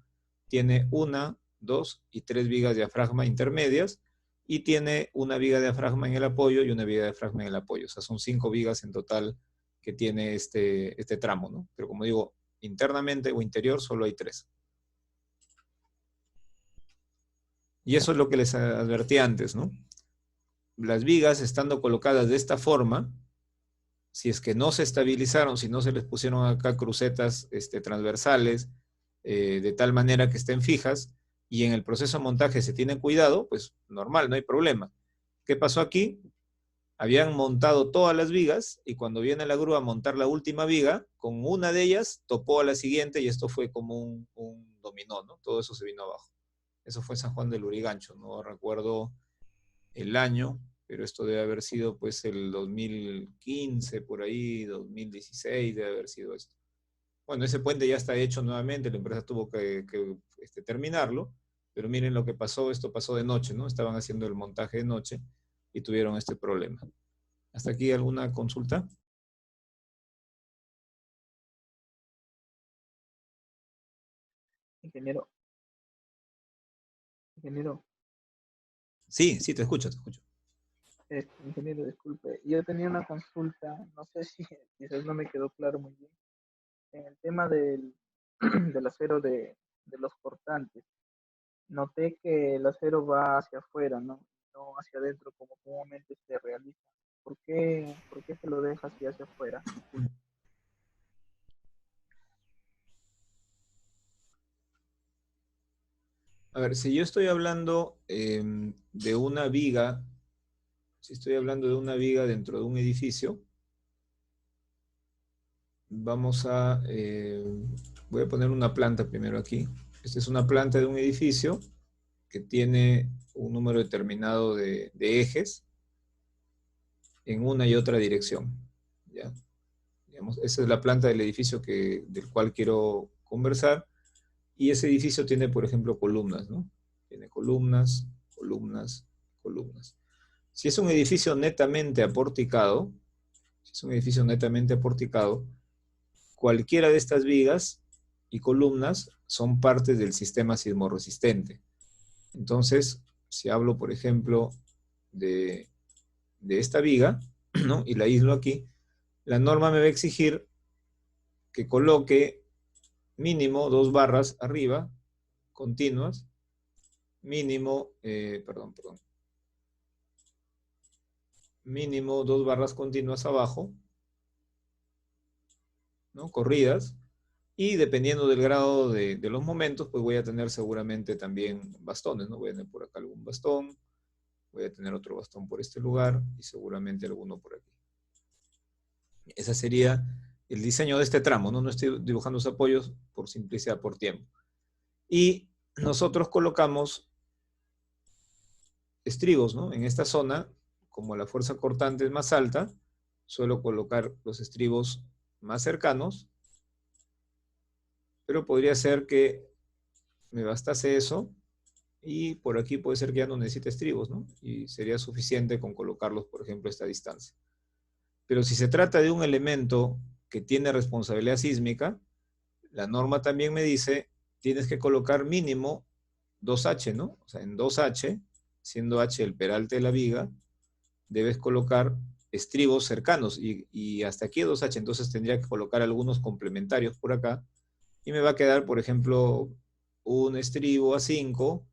tiene 1, 2 y 3 vigas diafragma intermedias y tiene una viga diafragma en el apoyo y una viga diafragma en el apoyo. O sea, son 5 vigas en total que tiene este tramo, ¿no? Pero como digo, internamente o interior solo hay 3. Y eso es lo que les advertí antes, ¿no? Las vigas estando colocadas de esta forma, si es que no se estabilizaron, si no se les pusieron acá crucetas transversales, de tal manera que estén fijas, y en el proceso de montaje se tiene cuidado, pues normal, no hay problema. ¿Qué pasó aquí? Habían montado todas las vigas, y cuando viene la grúa a montar la última viga, con una de ellas topó a la siguiente, y esto fue como un dominó, ¿no? Todo eso se vino abajo. Eso fue San Juan del Lurigancho, no recuerdo el año, pero esto debe haber sido pues el 2015, por ahí, 2016 debe haber sido esto. Bueno, ese puente ya está hecho nuevamente, la empresa tuvo que terminarlo, pero miren lo que pasó, esto pasó de noche, ¿no? Estaban haciendo el montaje de noche y tuvieron este problema. ¿Hasta aquí alguna consulta? Ingeniero, ingeniero, Sí, sí, te escucho, te escucho. ingeniero, disculpe. Yo tenía una consulta, no sé si quizás no me quedó claro muy bien, en el tema del, del acero de los cortantes. Noté que el acero va hacia afuera, ¿no? No hacia adentro como comúnmente se realiza. Por qué se lo deja así hacia afuera? Disculpe. A ver, si yo estoy hablando de una viga, si estoy hablando de una viga dentro de un edificio, vamos a, voy a poner una planta primero aquí. Esta es una planta de un edificio que tiene un número determinado de ejes en una y otra dirección. ¿Ya? Digamos, esa es la planta del edificio del cual quiero conversar. Y ese edificio tiene, por ejemplo, columnas, ¿no? Tiene columnas, columnas, columnas. Si es un edificio netamente aporticado, cualquiera de estas vigas y columnas son partes del sistema sismorresistente. Entonces, si hablo, por ejemplo, de esta viga, ¿no? Y la aíslo aquí, la norma me va a exigir que coloque mínimo 2 barras arriba, continuas, mínimo, mínimo 2 barras continuas abajo, ¿no? Corridas, y dependiendo del grado de los momentos, pues voy a tener seguramente también bastones, ¿no? Voy a tener por acá algún bastón, voy a tener otro bastón por este lugar, y seguramente alguno por aquí. Ese sería el diseño de este tramo, ¿no? No estoy dibujando los apoyos por simplicidad, por tiempo. Y nosotros colocamos estribos, ¿no? En esta zona, como la fuerza cortante es más alta, suelo colocar los estribos más cercanos, pero podría ser que me bastase eso, y por aquí puede ser que ya no necesite estribos, ¿no? Y sería suficiente con colocarlos, por ejemplo, a esta distancia. Pero si se trata de un elemento que tiene responsabilidad sísmica, la norma también me dice, tienes que colocar mínimo 2H, ¿no? O sea, en 2H, siendo H el peralte de la viga, debes colocar estribos cercanos, y hasta aquí 2H, entonces tendría que colocar algunos complementarios por acá, y me va a quedar, por ejemplo, un estribo a 5,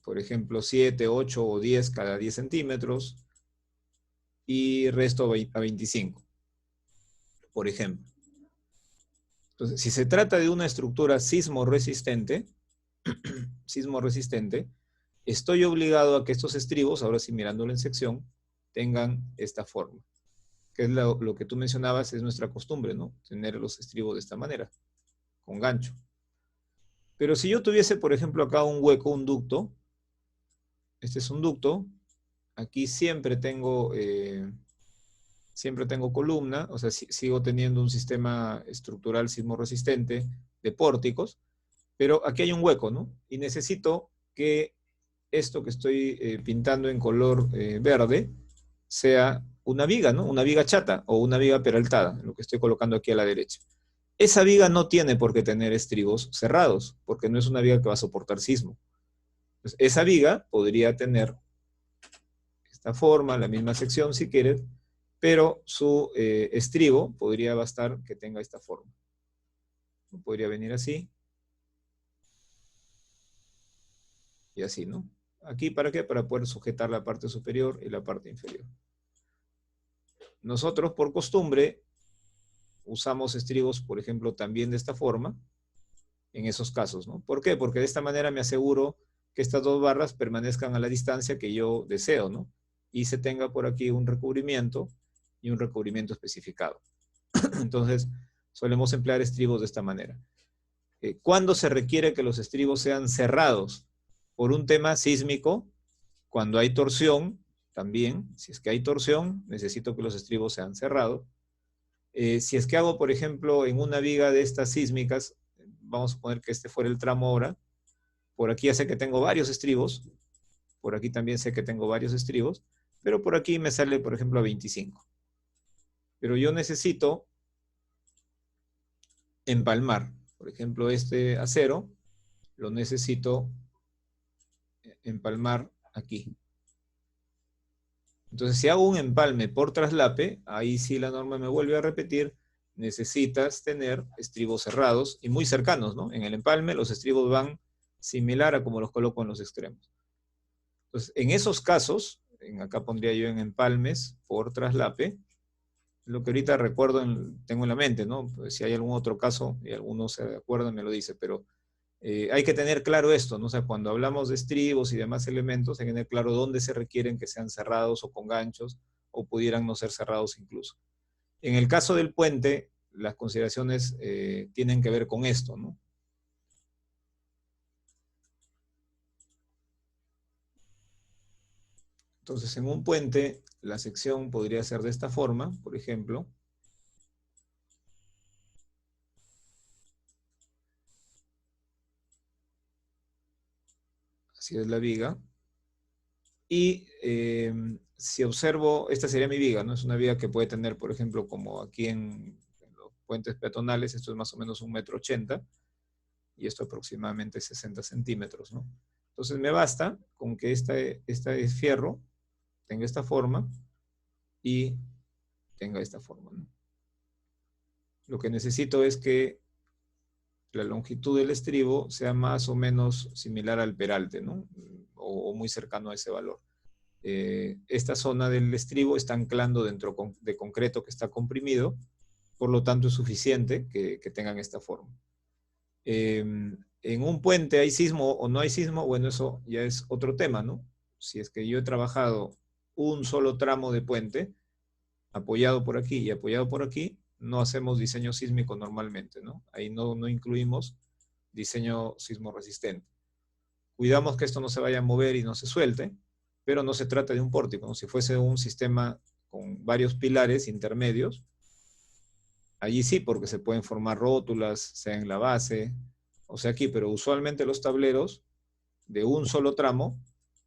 por ejemplo, 7, 8 o 10 cada 10 centímetros, y resto a 25, por ejemplo. Entonces, si se trata de una estructura sismorresistente, estoy obligado a que estos estribos, ahora sí mirándolo en sección, tengan esta forma. Que es lo que tú mencionabas, es nuestra costumbre, ¿no? Tener los estribos de esta manera, con gancho. Pero si yo tuviese, por ejemplo, acá un hueco, un ducto, este es un ducto, aquí siempre tengo columna, o sea, sigo teniendo un sistema estructural sismorresistente de pórticos, pero aquí hay un hueco, ¿no? Y necesito que esto que estoy pintando en color verde sea una viga, ¿no? Una viga chata o una viga peraltada, lo que estoy colocando aquí a la derecha. Esa viga no tiene por qué tener estribos cerrados, porque no es una viga que va a soportar sismo. Entonces, esa viga podría tener esta forma, la misma sección si quieres, pero su estribo podría bastar que tenga esta forma. Podría venir así. Y así, ¿no? Aquí, ¿para qué? Para poder sujetar la parte superior y la parte inferior. Nosotros, por costumbre, usamos estribos, por ejemplo, también de esta forma, en esos casos, ¿no? ¿Por qué? Porque de esta manera me aseguro que estas 2 barras permanezcan a la distancia que yo deseo, ¿no? Y se tenga por aquí un recubrimiento y un recubrimiento especificado. Entonces, solemos emplear estribos de esta manera. ¿Cuándo se requiere que los estribos sean cerrados? Por un tema sísmico, cuando hay torsión, también, si es que hay torsión, necesito que los estribos sean cerrados. Si es que hago, por ejemplo, en una viga de estas sísmicas, vamos a suponer que este fuera el tramo ahora, por aquí ya sé que tengo varios estribos, por aquí también sé que tengo varios estribos, pero por aquí me sale, por ejemplo, a 25. Pero yo necesito empalmar. Por ejemplo, este acero lo necesito empalmar aquí. Entonces, si hago un empalme por traslape, ahí sí la norma me vuelve a repetir, necesitas tener estribos cerrados y muy cercanos, ¿no? En el empalme los estribos van similar a como los coloco en los extremos. Entonces, en esos casos, acá pondría yo en empalmes por traslape, lo que ahorita recuerdo, tengo en la mente, ¿no? Pues si hay algún otro caso y alguno se acuerda me lo dice, pero hay que tener claro esto, ¿no? O sea, cuando hablamos de estribos y demás elementos, hay que tener claro dónde se requieren que sean cerrados o con ganchos, o pudieran no ser cerrados incluso. En el caso del puente, las consideraciones tienen que ver con esto, ¿no? Entonces, en un puente, la sección podría ser de esta forma, por ejemplo. Así es la viga. Y si observo, esta sería mi viga, ¿no? Es una viga que puede tener, por ejemplo, como aquí en los puentes peatonales, esto es más o menos 1,80 m, y esto aproximadamente 60 centímetros, ¿no? Entonces me basta con que esta es fierro, tenga esta forma, y tenga esta forma, ¿no? Lo que necesito es que la longitud del estribo sea más o menos similar al peralte, ¿no? O muy cercano a ese valor. Esta zona del estribo está anclando dentro de concreto que está comprimido, por lo tanto es suficiente que tengan esta forma. En un puente hay sismo o no hay sismo, bueno, eso ya es otro tema, ¿no? Si es que yo he trabajado un solo tramo de puente, apoyado por aquí y apoyado por aquí, no hacemos diseño sísmico normalmente, ¿no? Ahí no incluimos diseño sismo resistente. Cuidamos que esto no se vaya a mover y no se suelte, pero no se trata de un pórtico, ¿no? Si fuese un sistema con varios pilares intermedios, allí sí, porque se pueden formar rótulas, sea en la base, o sea aquí, pero usualmente los tableros de un solo tramo,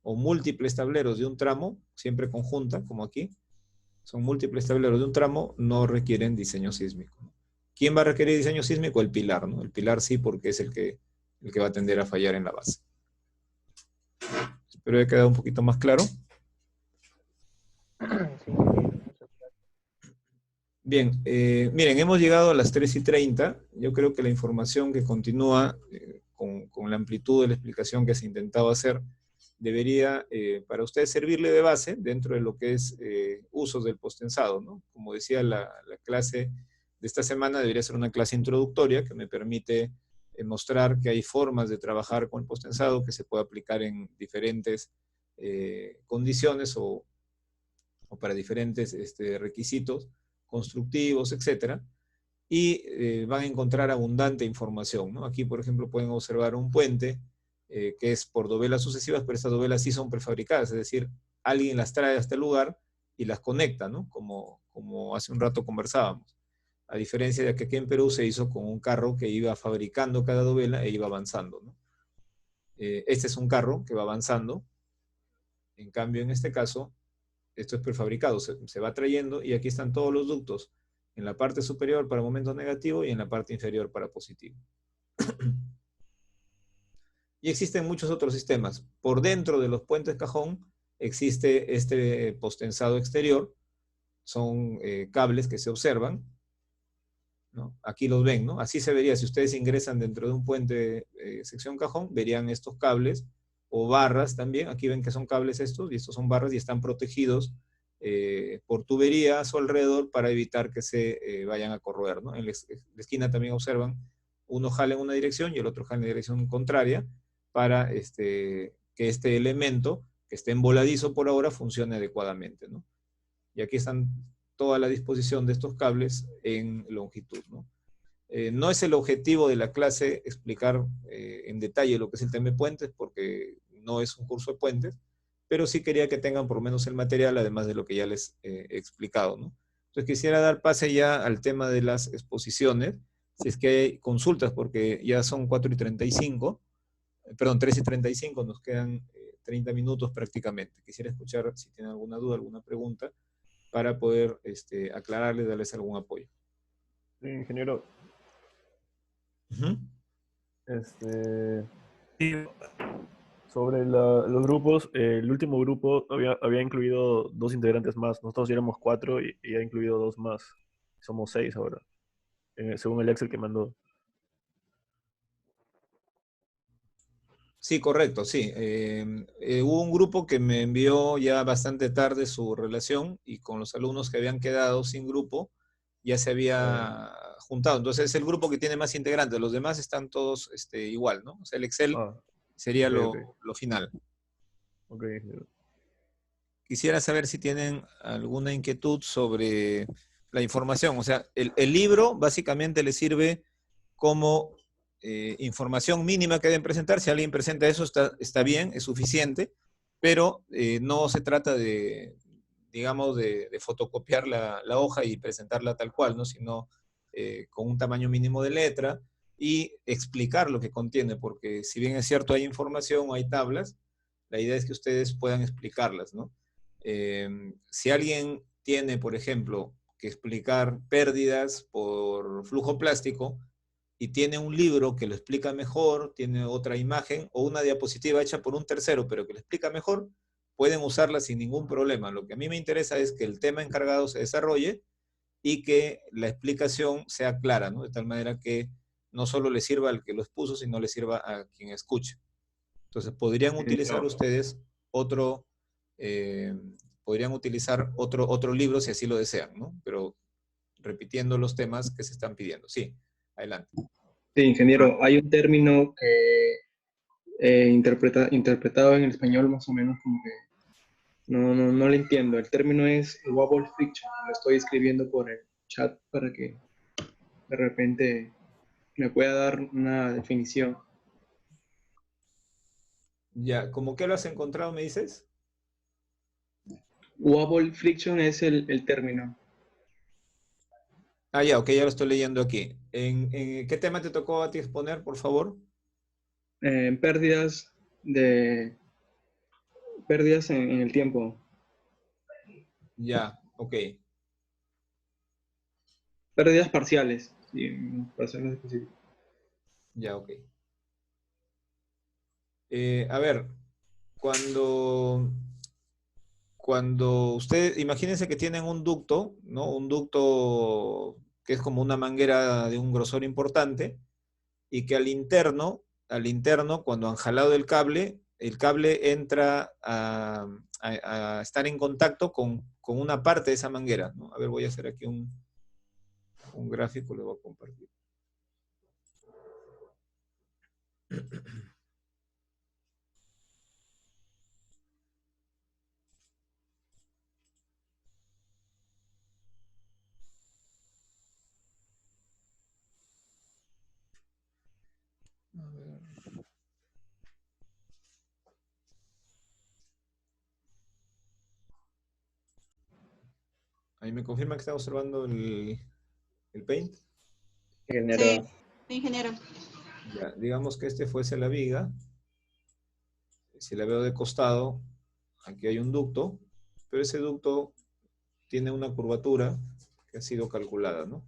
o múltiples tableros de un tramo, siempre conjunta, como aquí, son múltiples tableros de un tramo, no requieren diseño sísmico. ¿Quién va a requerir diseño sísmico? El pilar, ¿no? El pilar sí, porque es el que va a tender a fallar en la base. Espero haya quedado un poquito más claro. Bien, miren, hemos llegado a las 3:30. Yo creo que la información que continúa con la amplitud de la explicación que se intentaba hacer debería para ustedes servirle de base dentro de lo que es usos del postensado, ¿no? Como decía, la clase de esta semana debería ser una clase introductoria que me permite mostrar que hay formas de trabajar con el postensado que se puede aplicar en diferentes condiciones o para diferentes requisitos constructivos, etcétera, y van a encontrar abundante información, ¿no? Aquí, por ejemplo, pueden observar un puente que es por dovelas sucesivas, pero estas dovelas sí son prefabricadas, es decir, alguien las trae a este lugar y las conecta, ¿no? Como hace un rato conversábamos. A diferencia de que aquí en Perú se hizo con un carro que iba fabricando cada dovela e iba avanzando, ¿no? Este es un carro que va avanzando, en cambio, en este caso, esto es prefabricado, se va trayendo y aquí están todos los ductos en la parte superior para momento negativo y en la parte inferior para positivo. Y existen muchos otros sistemas. Por dentro de los puentes cajón existe este postensado exterior, son cables que se observan, ¿no? Aquí los ven, ¿no? Así se vería, si ustedes ingresan dentro de un puente sección cajón, verían estos cables o barras también. Aquí ven que son cables estos y estos son barras y están protegidos por tubería a su alrededor para evitar que se vayan a corroer, ¿no? En la esquina también observan, uno jala en una dirección y el otro jala en dirección contraria para que este elemento que esté emboladizo por ahora funcione adecuadamente, ¿no? Y aquí están toda la disposición de estos cables en longitud, ¿no? No es el objetivo de la clase explicar en detalle lo que es el tema de puentes, porque no es un curso de puentes, pero sí quería que tengan por lo menos el material, además de lo que ya les he explicado, ¿no? Entonces quisiera dar pase ya al tema de las exposiciones, si es que hay consultas, porque ya son 4:35, perdón, 3:35, nos quedan 30 minutos prácticamente. Quisiera escuchar si tienen alguna duda, alguna pregunta, para poder aclararles, darles algún apoyo. Sí, ingeniero. Ujú. Sí, sobre los grupos, el último grupo había incluido 2 integrantes más. Nosotros éramos 4 y ha incluido 2 más. Somos 6 ahora, según el Excel que mandó. Sí, correcto, sí. Hubo un grupo que me envió ya bastante tarde su relación y con los alumnos que habían quedado sin grupo ya se había juntado. Entonces es el grupo que tiene más integrantes. Los demás están todos igual, ¿no? O sea, el Excel sería Ok, ok. lo final. Ok. Quisiera saber si tienen alguna inquietud sobre la información. O sea, el libro básicamente le sirve como información mínima que deben presentar. Si alguien presenta eso, está bien, es suficiente, pero no se trata de, digamos, de fotocopiar la hoja y presentarla tal cual, ¿no? Sino con un tamaño mínimo de letra y explicar lo que contiene, porque si bien es cierto hay información o hay tablas, la idea es que ustedes puedan explicarlas, ¿no? Si alguien tiene, por ejemplo, que explicar pérdidas por flujo plástico y tiene un libro que lo explica mejor, tiene otra imagen o una diapositiva hecha por un tercero, pero que lo explica mejor, pueden usarla sin ningún problema. Lo que a mí me interesa es que el tema encargado se desarrolle y que la explicación sea clara, ¿no? De tal manera que no solo le sirva al que lo expuso, sino le sirva a quien escuche. Entonces, otro, eh, podrían utilizar otro libro si así lo desean, ¿no? Pero repitiendo los temas que se están pidiendo. Sí, adelante. Sí, ingeniero, hay un término que interpretado en el español más o menos como que no lo entiendo. El término es wobble friction. Lo estoy escribiendo por el chat para que de repente me pueda dar una definición. Ya, ¿cómo que lo has encontrado, me dices? Wobble friction es el término. Ah, ya, ok, ya lo estoy leyendo aquí. ¿En qué tema te tocó a ti exponer, por favor? Pérdidas en el tiempo. Ya, ok. Pérdidas parciales, sí, para ser más específico. Ya, ok. A ver, cuando ustedes, imagínense que tienen un ducto, ¿no? Un ducto que es como una manguera de un grosor importante y que al interno, cuando han jalado el cable entra a estar en contacto con una parte de esa manguera, ¿no? A ver, voy a hacer aquí un gráfico, lo voy a compartir. A ver. Ahí me confirma que está observando el Paint. Ingeniero. Sí, ingeniero. Ya, digamos que este fuese la viga. Si la veo de costado, aquí hay un ducto, pero ese ducto tiene una curvatura que ha sido calculada, ¿no?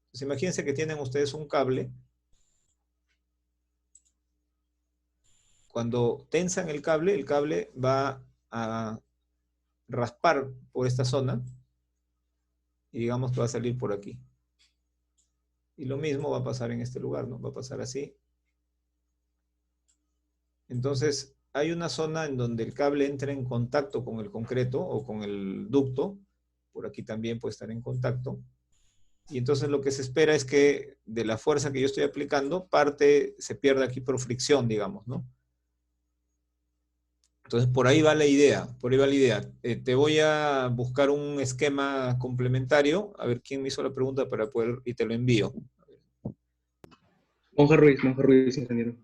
Entonces imagínense que tienen ustedes un cable. Cuando tensan el cable va a raspar por esta zona y digamos que va a salir por aquí. Y lo mismo va a pasar en este lugar, ¿no? Va a pasar así. Entonces, hay una zona en donde el cable entra en contacto con el concreto o con el ducto. Por aquí también puede estar en contacto. Y entonces lo que se espera es que de la fuerza que yo estoy aplicando, parte se pierda aquí por fricción, digamos, ¿no? Entonces, por ahí va la idea, por ahí va la idea. Te voy a buscar un esquema complementario, a ver quién me hizo la pregunta para poder, y te lo envío. Monja Ruiz, ingeniero.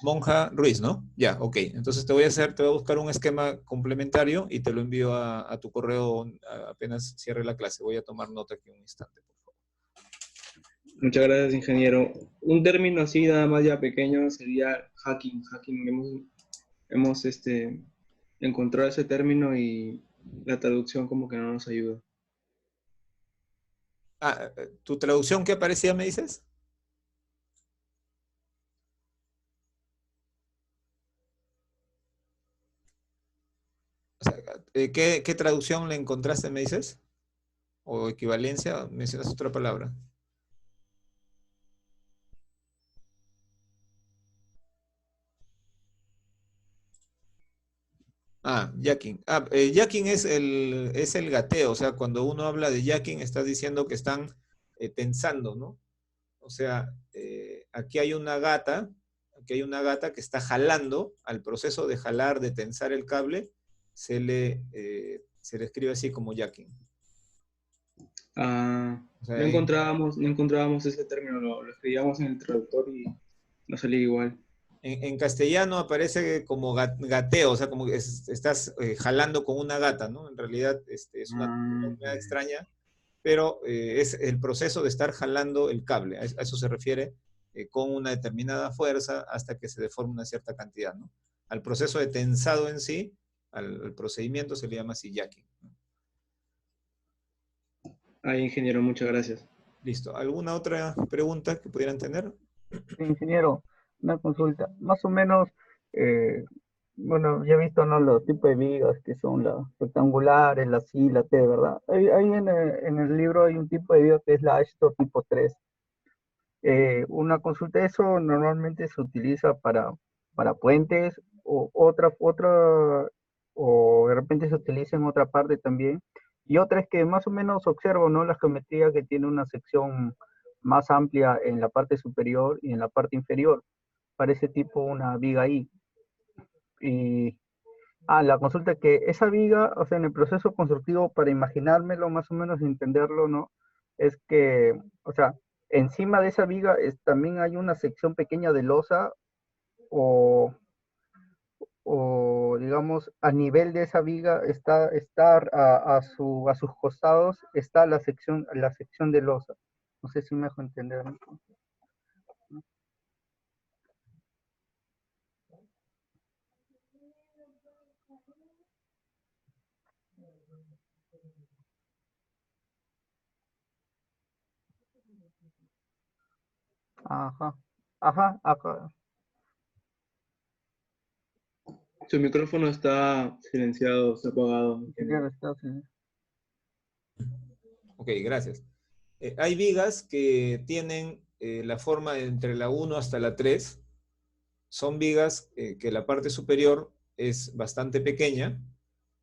Monja Ruiz, ¿no? Ya, ok. Entonces te voy a buscar un esquema complementario y te lo envío a tu correo apenas cierre la clase. Voy a tomar nota aquí un instante, por favor. Muchas gracias, ingeniero. Un término así nada más ya pequeño sería hacking. Hemos encontrado ese término y la traducción como que no nos ayuda. ¿Tu traducción qué aparecía, me dices? ¿qué traducción le encontraste, me dices? ¿O equivalencia? ¿Mencionas otra palabra? Jacking. Jacking es el gateo, o sea, cuando uno habla de jacking, está diciendo que están tensando, ¿no? O sea, aquí hay una gata que está jalando, al proceso de jalar, de tensar el cable, se le escribe así como jacking. O sea, No encontrábamos ese término, lo escribíamos en el traductor y no salía igual. En castellano aparece como gateo, o sea, como que estás jalando con una gata, ¿no? En realidad es una terminología extraña, pero es el proceso de estar jalando el cable, a eso se refiere con una determinada fuerza hasta que se deforme una cierta cantidad, ¿no? Al proceso de tensado en sí, al procedimiento se le llama así jacking, ¿no? Ahí, ingeniero, muchas gracias. Listo. ¿Alguna otra pregunta que pudieran tener? Sí, ingeniero, una consulta. Más o menos, bueno, ya he visto, ¿no? Los tipos de vigas que son las rectangulares, la C, la T, ¿verdad? Ahí en el libro hay un tipo de viga que es la Ashton tipo 3. Una consulta, eso normalmente se utiliza para puentes o o de repente se utiliza en otra parte también. Y otra es que más o menos observo, ¿no? La geometría que tiene una sección más amplia en la parte superior y en la parte inferior. Parece tipo una viga ahí. Y la consulta que esa viga, o sea, en el proceso constructivo, para imaginármelo más o menos, entenderlo, ¿no? Es que, o sea, encima de esa viga también hay una sección pequeña de losa o, digamos, a nivel de esa viga está a sus costados está la sección de losa. No sé si me dejo entender, ¿no? Ajá, ajá. Su micrófono está silenciado, está apagado. Ok, gracias. Hay vigas que tienen la forma entre la 1 hasta la 3. Son vigas que la parte superior es bastante pequeña,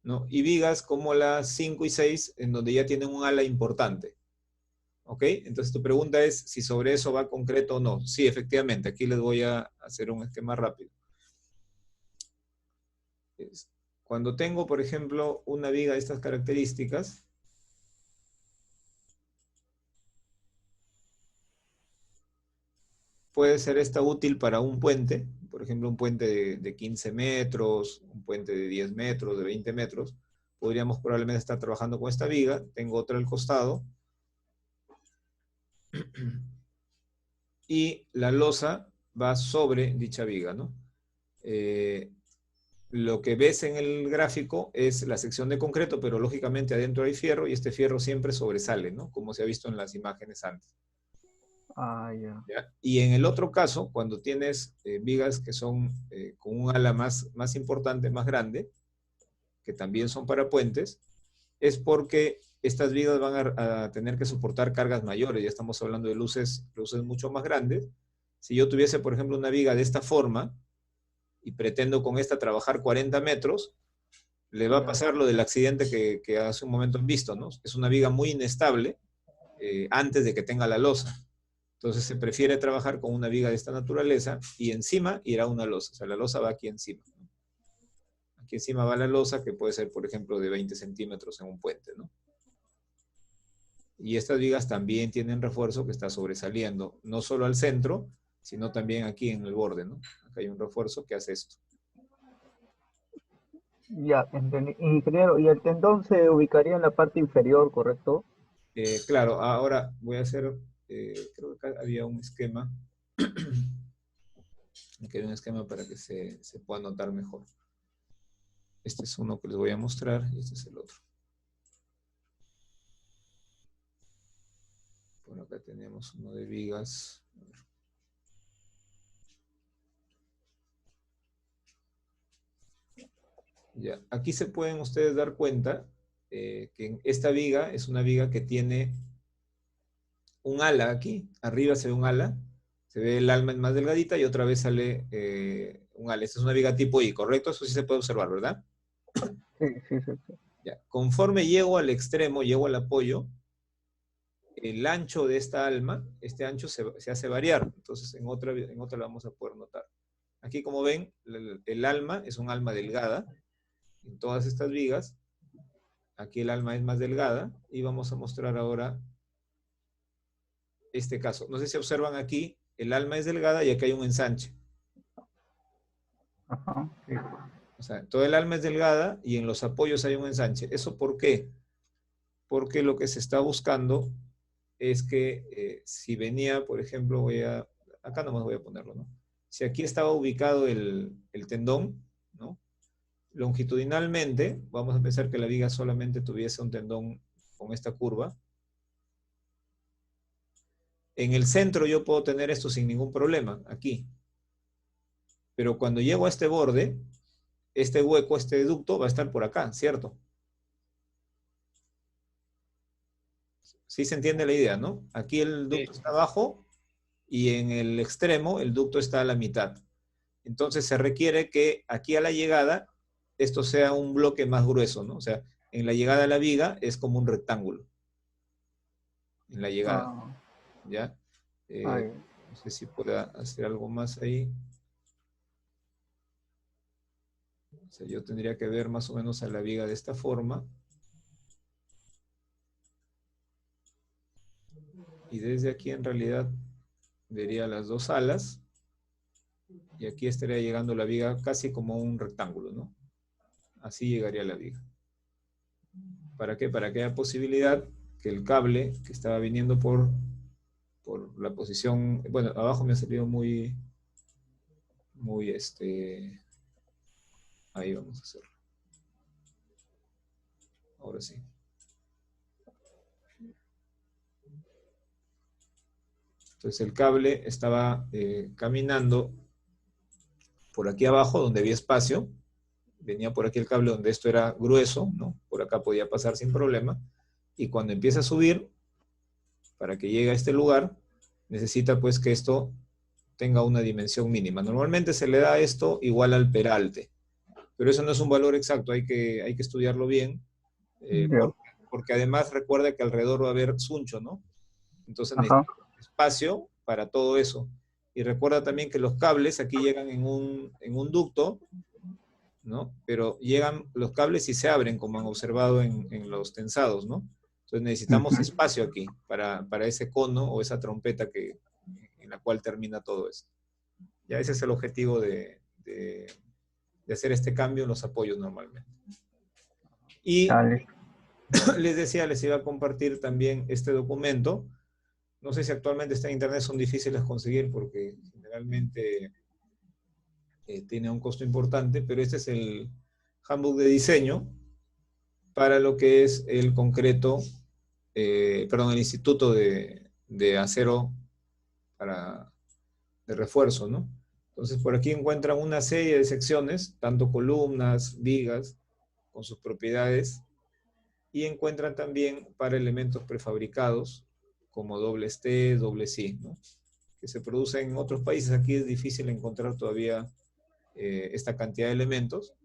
¿no? Y vigas como la 5 y 6, en donde ya tienen un ala importante. ¿Ok? Entonces tu pregunta es si sobre eso va concreto o no. Sí, efectivamente. Aquí les voy a hacer un esquema rápido. Cuando tengo, por ejemplo, una viga de estas características, puede ser esta útil para un puente, por ejemplo, un puente de 15 metros, un puente de 10 metros, de 20 metros. Podríamos probablemente estar trabajando con esta viga. Tengo otra al costado. Y la losa va sobre dicha viga, ¿no? Lo que ves en el gráfico es la sección de concreto, pero lógicamente adentro hay fierro y este fierro siempre sobresale, ¿no? Como se ha visto en las imágenes antes. Ya. ¿Ya? Y en el otro caso, cuando tienes vigas que son con un ala más importante, más grande, que también son para puentes, es porque estas vigas van a tener que soportar cargas mayores. Ya estamos hablando de luces mucho más grandes. Si yo tuviese, por ejemplo, una viga de esta forma y pretendo con esta trabajar 40 metros, le va a pasar lo del accidente que hace un momento han visto, ¿no? Es una viga muy inestable antes de que tenga la losa. Entonces se prefiere trabajar con una viga de esta naturaleza y encima irá una losa. O sea, la losa va aquí encima, ¿no? Aquí encima va la losa, que puede ser, por ejemplo, de 20 centímetros en un puente, ¿no? Y estas vigas también tienen refuerzo que está sobresaliendo, no solo al centro, sino también aquí en el borde, ¿no? Acá hay un refuerzo que hace esto. Ya, entendí. Ingeniero, y el tendón se ubicaría en la parte inferior, ¿correcto? Claro, ahora voy a hacer, creo que acá había un esquema. Aquí hay un esquema para que se pueda notar mejor. Este es uno que les voy a mostrar y este es el otro. Por acá tenemos uno de vigas. Ya. Aquí se pueden ustedes dar cuenta que esta viga es una viga que tiene un ala aquí. Arriba se ve un ala, se ve el alma más delgadita y otra vez sale un ala. Esta es una viga tipo I, ¿correcto? Eso sí se puede observar, ¿verdad? Sí. Ya. Conforme llego al extremo, llego al apoyo, el ancho de esta alma, este ancho se hace variar. Entonces en otra lo vamos a poder notar. Aquí, como ven, el alma es un alma delgada. En todas estas vigas, aquí el alma es más delgada. Y vamos a mostrar ahora este caso. No sé si observan aquí, el alma es delgada y aquí hay un ensanche. Ajá, sí. O sea, todo el alma es delgada y en los apoyos hay un ensanche. ¿Eso por qué? Porque lo que se está buscando es que si venía, por ejemplo, acá nomás voy a ponerlo, ¿no? Si aquí estaba ubicado el tendón, ¿no? Longitudinalmente, vamos a pensar que la viga solamente tuviese un tendón con esta curva. En el centro yo puedo tener esto sin ningún problema, aquí. Pero cuando llego a este borde, este hueco, este ducto va a estar por acá, ¿cierto? Sí se entiende la idea, ¿no? Aquí el ducto está abajo y en el extremo el ducto está a la mitad. Entonces se requiere que aquí a la llegada esto sea un bloque más grueso, ¿no? O sea, en la llegada a la viga es como un rectángulo. En la llegada. ¿Ya? No sé si pueda hacer algo más ahí. O sea, yo tendría que ver más o menos a la viga de esta forma. Y desde aquí en realidad vería las dos alas. Y aquí estaría llegando la viga casi como un rectángulo, ¿no? Así llegaría la viga. ¿Para qué? Para que haya posibilidad que el cable que estaba viniendo por la posición... Bueno, abajo me ha salido muy ahí vamos a hacerlo. Ahora sí. Entonces el cable estaba caminando por aquí abajo donde había espacio. Venía por aquí el cable donde esto era grueso, ¿no? Por acá podía pasar sin problema. Y cuando empieza a subir, para que llegue a este lugar, necesita pues que esto tenga una dimensión mínima. Normalmente se le da esto igual al peralte. Pero eso no es un valor exacto, hay que estudiarlo bien. Porque además recuerda que alrededor va a haber suncho, ¿no? Entonces necesita espacio para todo eso. Y recuerda también que los cables aquí llegan en un ducto, ¿no? Pero llegan los cables y se abren, como han observado en los tensados, ¿no? Entonces necesitamos espacio aquí para ese cono o esa trompeta en la cual termina todo esto. Ya ese es el objetivo de hacer este cambio en los apoyos normalmente. Y les decía, les iba a compartir también este documento. No sé si actualmente está en internet, son difíciles de conseguir porque generalmente tiene un costo importante, pero este es el handbook de diseño para lo que es el concreto, el instituto de acero de refuerzo, ¿no? Entonces por aquí encuentran una serie de secciones, tanto columnas, vigas, con sus propiedades, y encuentran también para elementos prefabricados, como dobles T, dobles I, ¿no? Que se producen en otros países. Aquí es difícil encontrar todavía esta cantidad de elementos,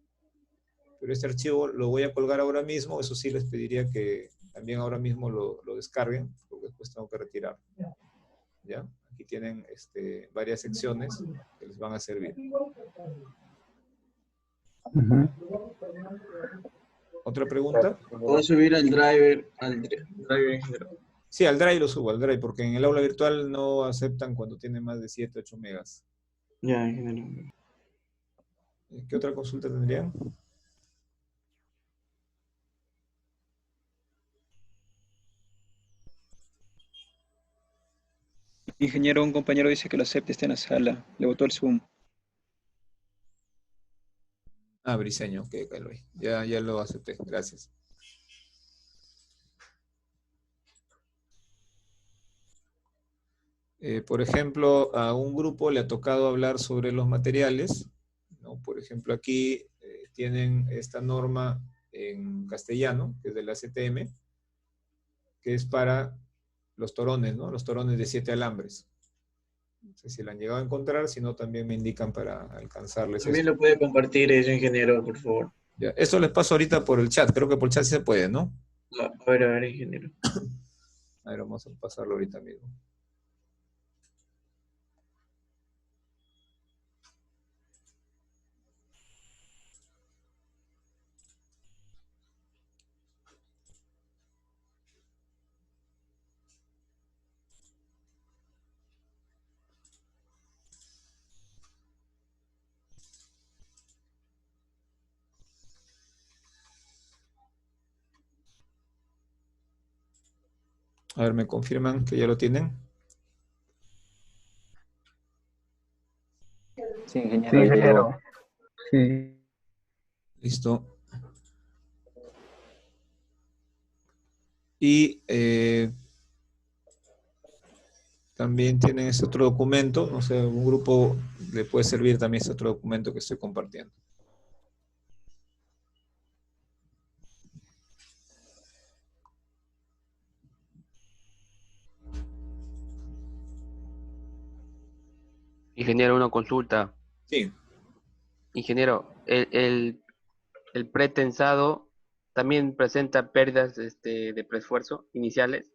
pero este archivo lo voy a colgar ahora mismo. Eso sí, les pediría que también ahora mismo lo descarguen, porque después tengo que retirarlo. ¿Ya? Aquí tienen varias secciones que les van a servir. ¿Otra pregunta? ¿Puedo subir al driver? Sí, al drive lo subo, al drive, porque en el aula virtual no aceptan cuando tiene más de 7, 8 megas. Ya, ingeniero. ¿Qué otra consulta tendrían? Ingeniero, un compañero dice que lo acepte, está en la sala. Le botó el Zoom. Ah, Briseño, ok, Calvi. Ya lo acepté, gracias. Por ejemplo, a un grupo le ha tocado hablar sobre los materiales, ¿no? Por ejemplo, aquí tienen esta norma en castellano, que es de la CTM, que es para los torones, ¿no? Los torones de 7 alambres. No sé si la han llegado a encontrar, si no también me indican para alcanzarles También esto. lo puede compartir eso, ingeniero, por favor. Ya, esto les paso ahorita por el chat, creo que por el chat sí se puede, ¿no? A ver, ingeniero. A ver, vamos a pasarlo ahorita mismo. A ver, ¿me confirman que ya lo tienen? Sí, ingeniero, Sí, ya ingeniero. llegó. Sí. Listo. Y también tienen este otro documento, no sé, algún grupo le puede servir también este otro documento que estoy compartiendo. Ingeniero, una consulta. Sí. Ingeniero, el pretensado también presenta pérdidas de preesfuerzo iniciales.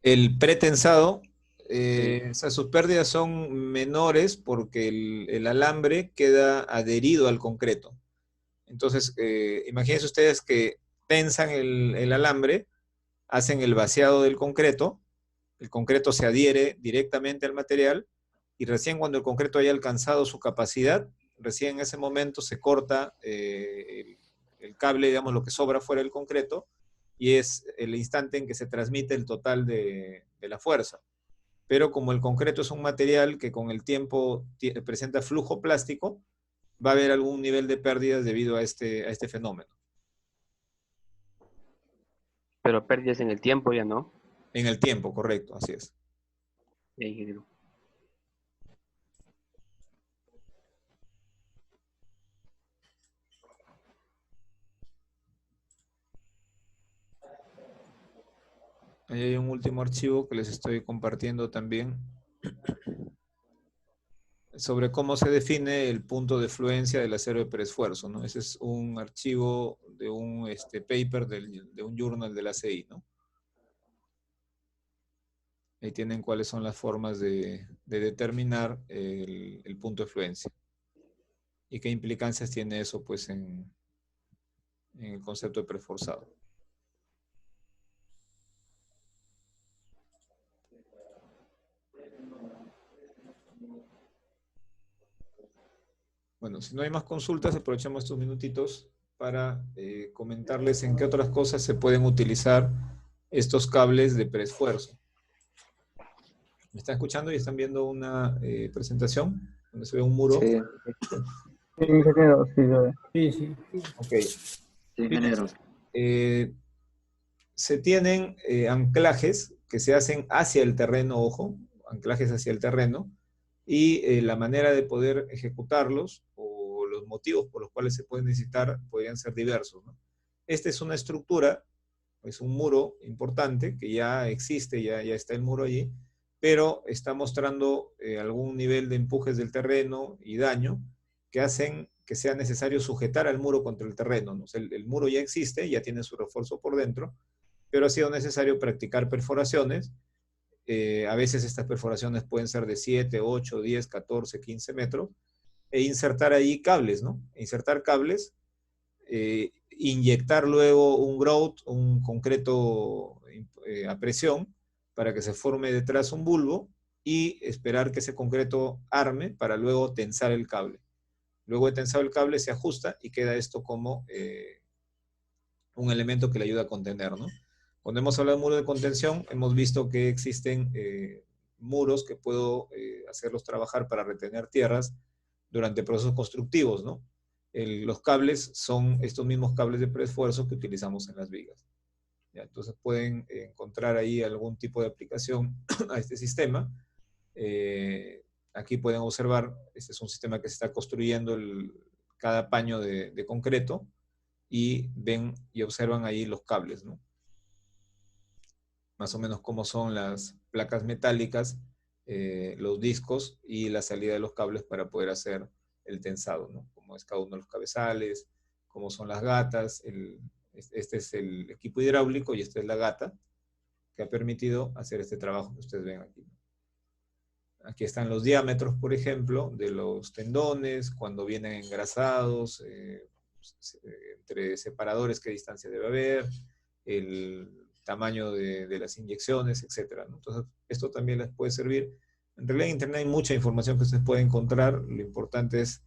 El pretensado, Sí. o sea, sus pérdidas son menores porque el alambre queda adherido al concreto. Entonces, imagínense ustedes que tensan el alambre, hacen el vaciado del concreto, el concreto se adhiere directamente al material y recién cuando el concreto haya alcanzado su capacidad, recién en ese momento se corta el cable, digamos, lo que sobra fuera del concreto, y es el instante en que se transmite el total de la fuerza. Pero como el concreto es un material que con el tiempo presenta flujo plástico, va a haber algún nivel de pérdidas debido a este fenómeno. Pero pérdidas en el tiempo ya no. En el tiempo, correcto, así es. Bien, ingeniero. Ahí hay un último archivo que les estoy compartiendo también sobre cómo se define el punto de fluencia del acero de preesfuerzo, ¿no? Ese es un archivo de un paper de un journal de la CI, ¿no? Ahí tienen cuáles son las formas de determinar el punto de fluencia. Y qué implicancias tiene eso, pues, en el concepto de preesforzado. Bueno, si no hay más consultas, aprovechamos estos minutitos para comentarles en qué otras cosas se pueden utilizar estos cables de preesfuerzo. ¿Me están escuchando y están viendo una presentación donde se ve un muro? Sí. Sí, ingeniero, sí. Sí. Ok. Sí, ingeniero. Se tienen anclajes que se hacen hacia el terreno, ojo, anclajes hacia el terreno, y la manera de poder ejecutarlos o los motivos por los cuales se pueden necesitar podrían ser diversos, ¿no? Esta es una estructura, es un muro importante que ya existe, ya está el muro allí, pero está mostrando algún nivel de empujes del terreno y daño que hacen que sea necesario sujetar al muro contra el terreno, ¿no? O sea, el muro ya existe, ya tiene su refuerzo por dentro, pero ha sido necesario practicar perforaciones. A veces estas perforaciones pueden ser de 7, 8, 10, 14, 15 metros, e insertar ahí cables, ¿no? Insertar cables, inyectar luego un grout, un concreto a presión, para que se forme detrás un bulbo, y esperar que ese concreto arme para luego tensar el cable. Luego de tensado el cable se ajusta y queda esto como un elemento que le ayuda a contener, ¿no? Cuando hemos hablado de muro de contención, hemos visto que existen muros que puedo hacerlos trabajar para retener tierras durante procesos constructivos, ¿no? Los cables son estos mismos cables de preesfuerzo que utilizamos en las vigas. ¿Ya? Entonces pueden encontrar ahí algún tipo de aplicación a este sistema. Aquí pueden observar, este es un sistema que se está construyendo cada paño de concreto y ven y observan ahí los cables, ¿no? Más o menos cómo son las placas metálicas, los discos y la salida de los cables para poder hacer el tensado, ¿no? Cómo es cada uno de los cabezales, cómo son las gatas, este es el equipo hidráulico y esta es la gata que ha permitido hacer este trabajo que ustedes ven aquí. Aquí están los diámetros, por ejemplo, de los tendones, cuando vienen engrasados, entre separadores, qué distancia debe haber, el tamaño de las inyecciones, etc., ¿no? Entonces, esto también les puede servir. En realidad en Internet hay mucha información que ustedes pueden encontrar. Lo importante es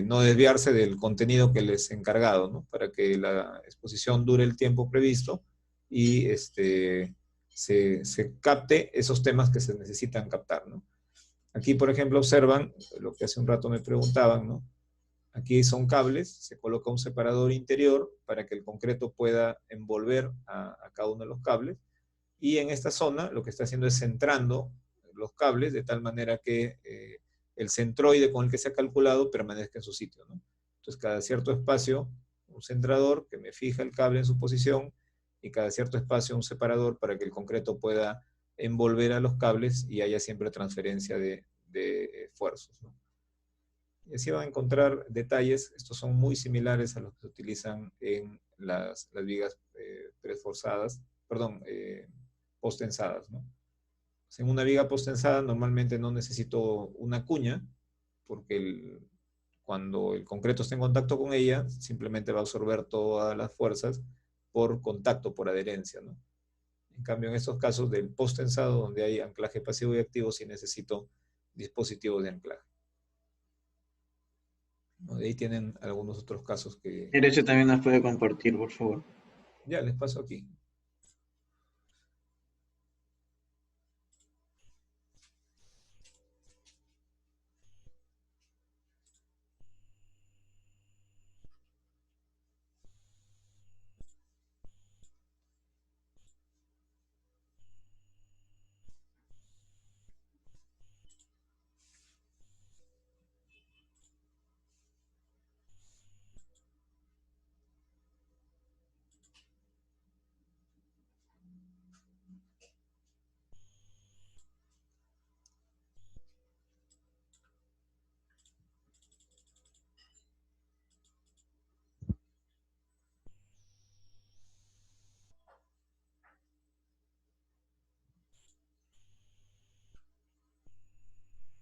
no desviarse del contenido que les he encargado, ¿no? Para que la exposición dure el tiempo previsto y se capte esos temas que se necesitan captar, ¿no? Aquí, por ejemplo, observan lo que hace un rato me preguntaban, ¿no? Aquí son cables, se coloca un separador interior para que el concreto pueda envolver a cada uno de los cables, y en esta zona lo que está haciendo es centrando los cables de tal manera que el centroide con el que se ha calculado permanezca en su sitio, ¿no? Entonces, cada cierto espacio, un centrador que me fija el cable en su posición, y cada cierto espacio un separador para que el concreto pueda envolver a los cables y haya siempre transferencia de esfuerzos, ¿no? Y así van a encontrar detalles. Estos son muy similares a los que se utilizan en las vigas preforzadas, perdón, postensadas, ¿no? En una viga postensada normalmente no necesito una cuña, porque cuando el concreto está en contacto con ella, simplemente va a absorber todas las fuerzas por contacto, por adherencia, ¿no? En cambio, en estos casos del post-tensado, donde hay anclaje pasivo y activo, sí necesito dispositivos de anclaje, ¿no? De ahí tienen algunos otros casos que... Derecho también nos puede compartir, por favor. Ya, les paso aquí.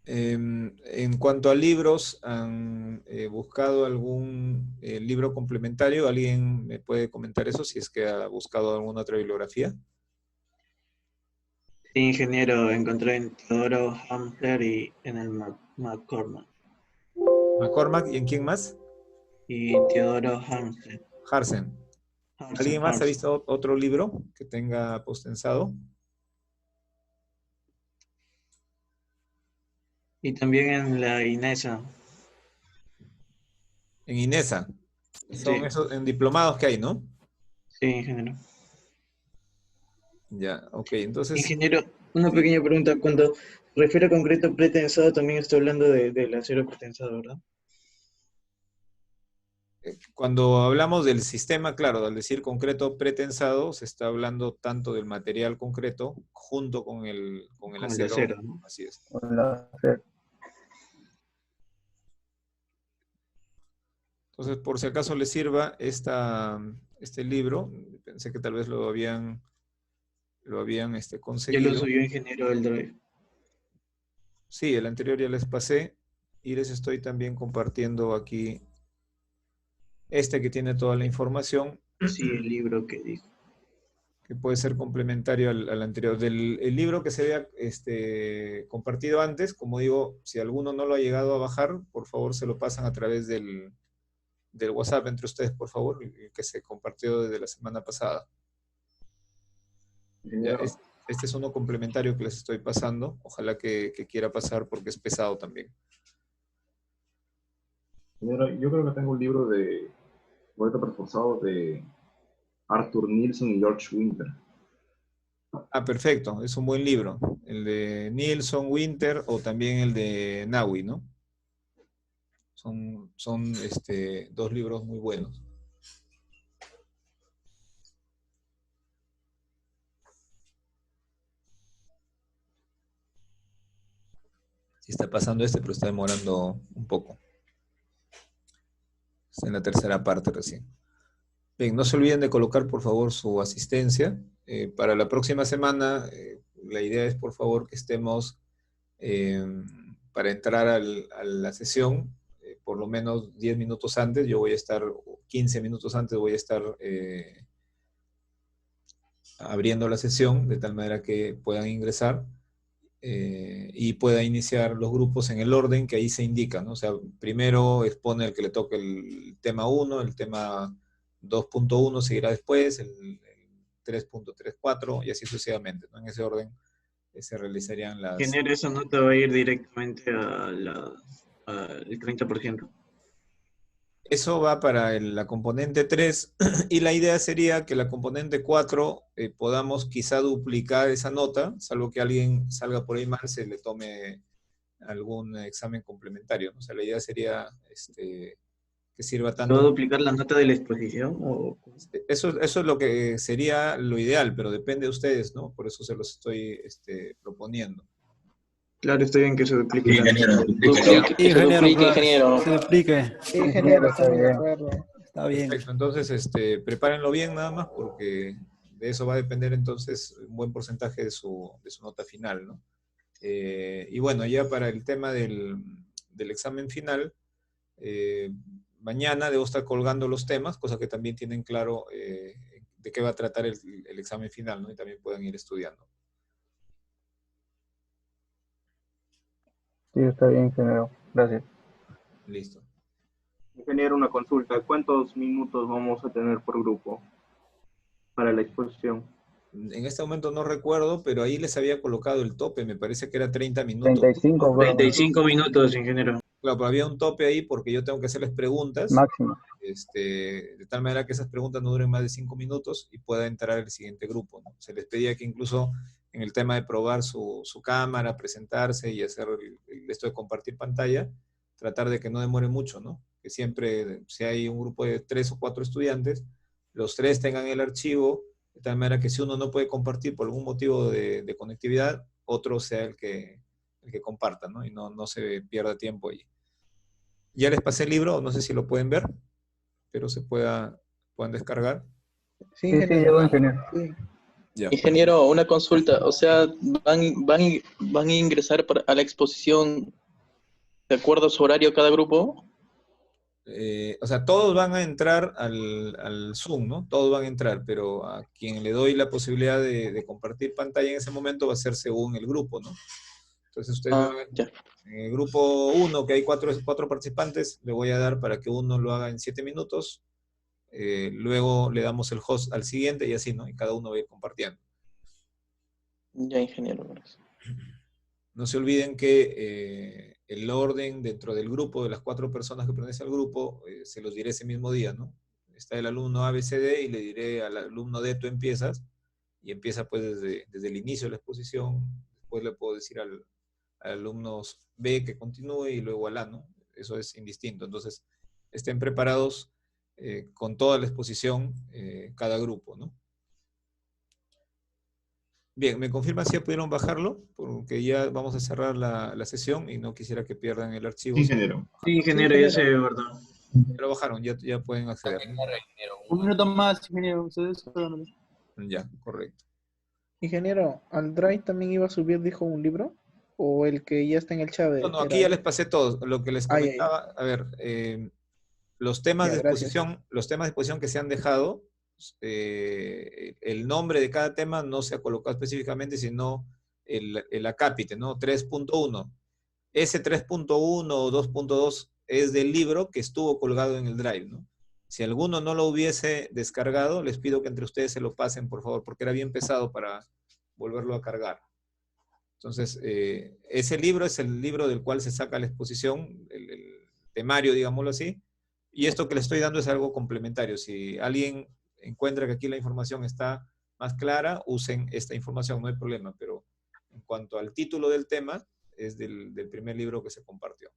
En cuanto a libros, ¿han buscado algún libro complementario? ¿Alguien me puede comentar eso, si es que ha buscado alguna otra bibliografía? Sí, ingeniero, encontré en Teodoro Hamler y en el McCormack. ¿McCormack y en quién más? Y Teodoro Hamler. Harsen. ¿Alguien más ha visto otro libro que tenga postensado? Y también en la INESA. En INESA. Son Sí. esos en diplomados que hay, ¿no? Sí, ingeniero. Ya, ok, entonces... Ingeniero, una pequeña pregunta. Cuando refiere a concreto pretensado, también estoy hablando del acero pretensado, ¿verdad? Cuando hablamos del sistema, claro, al decir concreto pretensado, se está hablando tanto del material concreto junto con el acero. ¿No? Así es. Entonces, por si acaso les sirva este libro, pensé que tal vez lo habían conseguido. Ya lo subió, ingeniero, el Drive. Sí, el anterior ya les pasé, y les estoy también compartiendo aquí que tiene toda la información. Sí, el libro que dijo. Que puede ser complementario al anterior. El libro que se había compartido antes, como digo, si alguno no lo ha llegado a bajar, por favor se lo pasan a través del WhatsApp entre ustedes, por favor, que se compartió desde la semana pasada. Ya, este es uno complementario que les estoy pasando. Ojalá que quiera pasar, porque es pesado también. Señora, yo creo que tengo un libro de poeta reforzado de Arthur Nilsson y George Winter. Ah, perfecto, es un buen libro. El de Nilsson, Winter, o también el de Naui, ¿no? Son dos libros muy buenos. Sí está pasando pero está demorando un poco. Está en la tercera parte recién. Bien, no se olviden de colocar, por favor, su asistencia. Para la próxima semana, la idea es, por favor, que estemos para entrar a la sesión, por lo menos 10 minutos antes. Yo voy a estar, 15 minutos antes voy a estar abriendo la sesión, de tal manera que puedan ingresar y pueda iniciar los grupos en el orden que ahí se indica, ¿no? O sea, primero expone el que le toque el tema 1, el tema 2.1 seguirá después, el 3.34 y así sucesivamente, ¿no? En ese orden se realizarían las... Ingeniero, esa nota va a ir directamente al 30%. Eso va para la componente 3 y la idea sería que la componente 4 podamos quizá duplicar esa nota, salvo que alguien salga por ahí mal, se le tome algún examen complementario, ¿no? O sea, la idea sería que sirva tanto... ¿Puedo duplicar la nota de la exposición? ¿O? Eso es lo que sería lo ideal, pero depende de ustedes, ¿no? Por eso se los estoy proponiendo. Claro, estoy bien que se duplique. Sí, ingeniero. Ingeniero. Se duplique. Sí, ingeniero, estamos de acuerdo. Está bien. Perfecto, entonces prepárenlo bien nada más, porque de eso va a depender entonces un buen porcentaje de su nota final, ¿no? Y bueno, ya para el tema del examen final, mañana debo estar colgando los temas, cosa que también tienen claro de qué va a tratar el examen final, ¿no? Y también puedan ir estudiando. Sí, está bien, ingeniero. Gracias. Listo. Ingeniero, una consulta. ¿Cuántos minutos vamos a tener por grupo para la exposición? En este momento no recuerdo, pero ahí les había colocado el tope, me parece que era 30 minutos. 35, bueno. 35 minutos, ingeniero. Claro, pero había un tope ahí porque yo tengo que hacerles preguntas. Máximo. De tal manera que esas preguntas no duren más de 5 minutos y pueda entrar el siguiente grupo, ¿no? Se les pedía que incluso en el tema de probar su cámara, presentarse y hacer esto de compartir pantalla, tratar de que no demore mucho, ¿no? Que siempre, si hay un grupo de 3 o 4 estudiantes, los 3 tengan el archivo, de tal manera que si uno no puede compartir por algún motivo de conectividad, otro sea el que comparta, ¿no? Y no se pierda tiempo ahí. Ya les pasé el libro, no sé si lo pueden ver, pero puedan descargar. Sí, Sí, llegó, ingeniero. Sí. Ya. Ingeniero, una consulta. O sea, van a ingresar a la exposición de acuerdo a su horario cada grupo. O sea, todos van a entrar al Zoom, ¿no? Todos van a entrar, pero a quien le doy la posibilidad de compartir pantalla en ese momento va a ser según el grupo, ¿no? Entonces ustedes en el grupo 1, que hay 4 participantes, le voy a dar para que uno lo haga en 7 minutos, luego le damos el host al siguiente y así, ¿no? Y cada uno va a ir compartiendo. Ya, ingeniero, gracias. No se olviden que el orden dentro del grupo, de las 4 personas que pertenecen al grupo, se los diré ese mismo día, ¿no? Está el alumno ABCD y le diré al alumno D, tú empiezas, y empieza pues desde el inicio de la exposición. Después le puedo decir al alumno B que continúe y luego al A, ¿no? Eso es indistinto. Entonces, estén preparados con toda la exposición, cada grupo, ¿no? Bien, ¿me confirman si ya pudieron bajarlo? Porque ya vamos a cerrar la sesión y no quisiera que pierdan el archivo. Ingeniero. Sí, ingeniero, ya se ve, ¿verdad? Ya lo bajaron, ya pueden acceder. Un minuto más, ingeniero. Ya, correcto. Ingeniero, ¿al Drive también iba a subir, dijo, un libro? ¿O el que ya está en el chat? No, aquí ya les pasé todos. Lo que les comentaba, a ver, los temas de exposición que se han dejado, el nombre de cada tema no se ha colocado específicamente, sino el acápite, ¿no? 3.1. Ese 3.1 o 2.2 es del libro que estuvo colgado en el Drive, ¿no? Si alguno no lo hubiese descargado, les pido que entre ustedes se lo pasen, por favor, porque era bien pesado para volverlo a cargar. Entonces, ese libro es el libro del cual se saca la exposición, el temario, digámoslo así, y esto que les estoy dando es algo complementario. Si alguien encuentra que aquí la información está más clara, usen esta información, no hay problema, pero en cuanto al título del tema, es del primer libro que se compartió.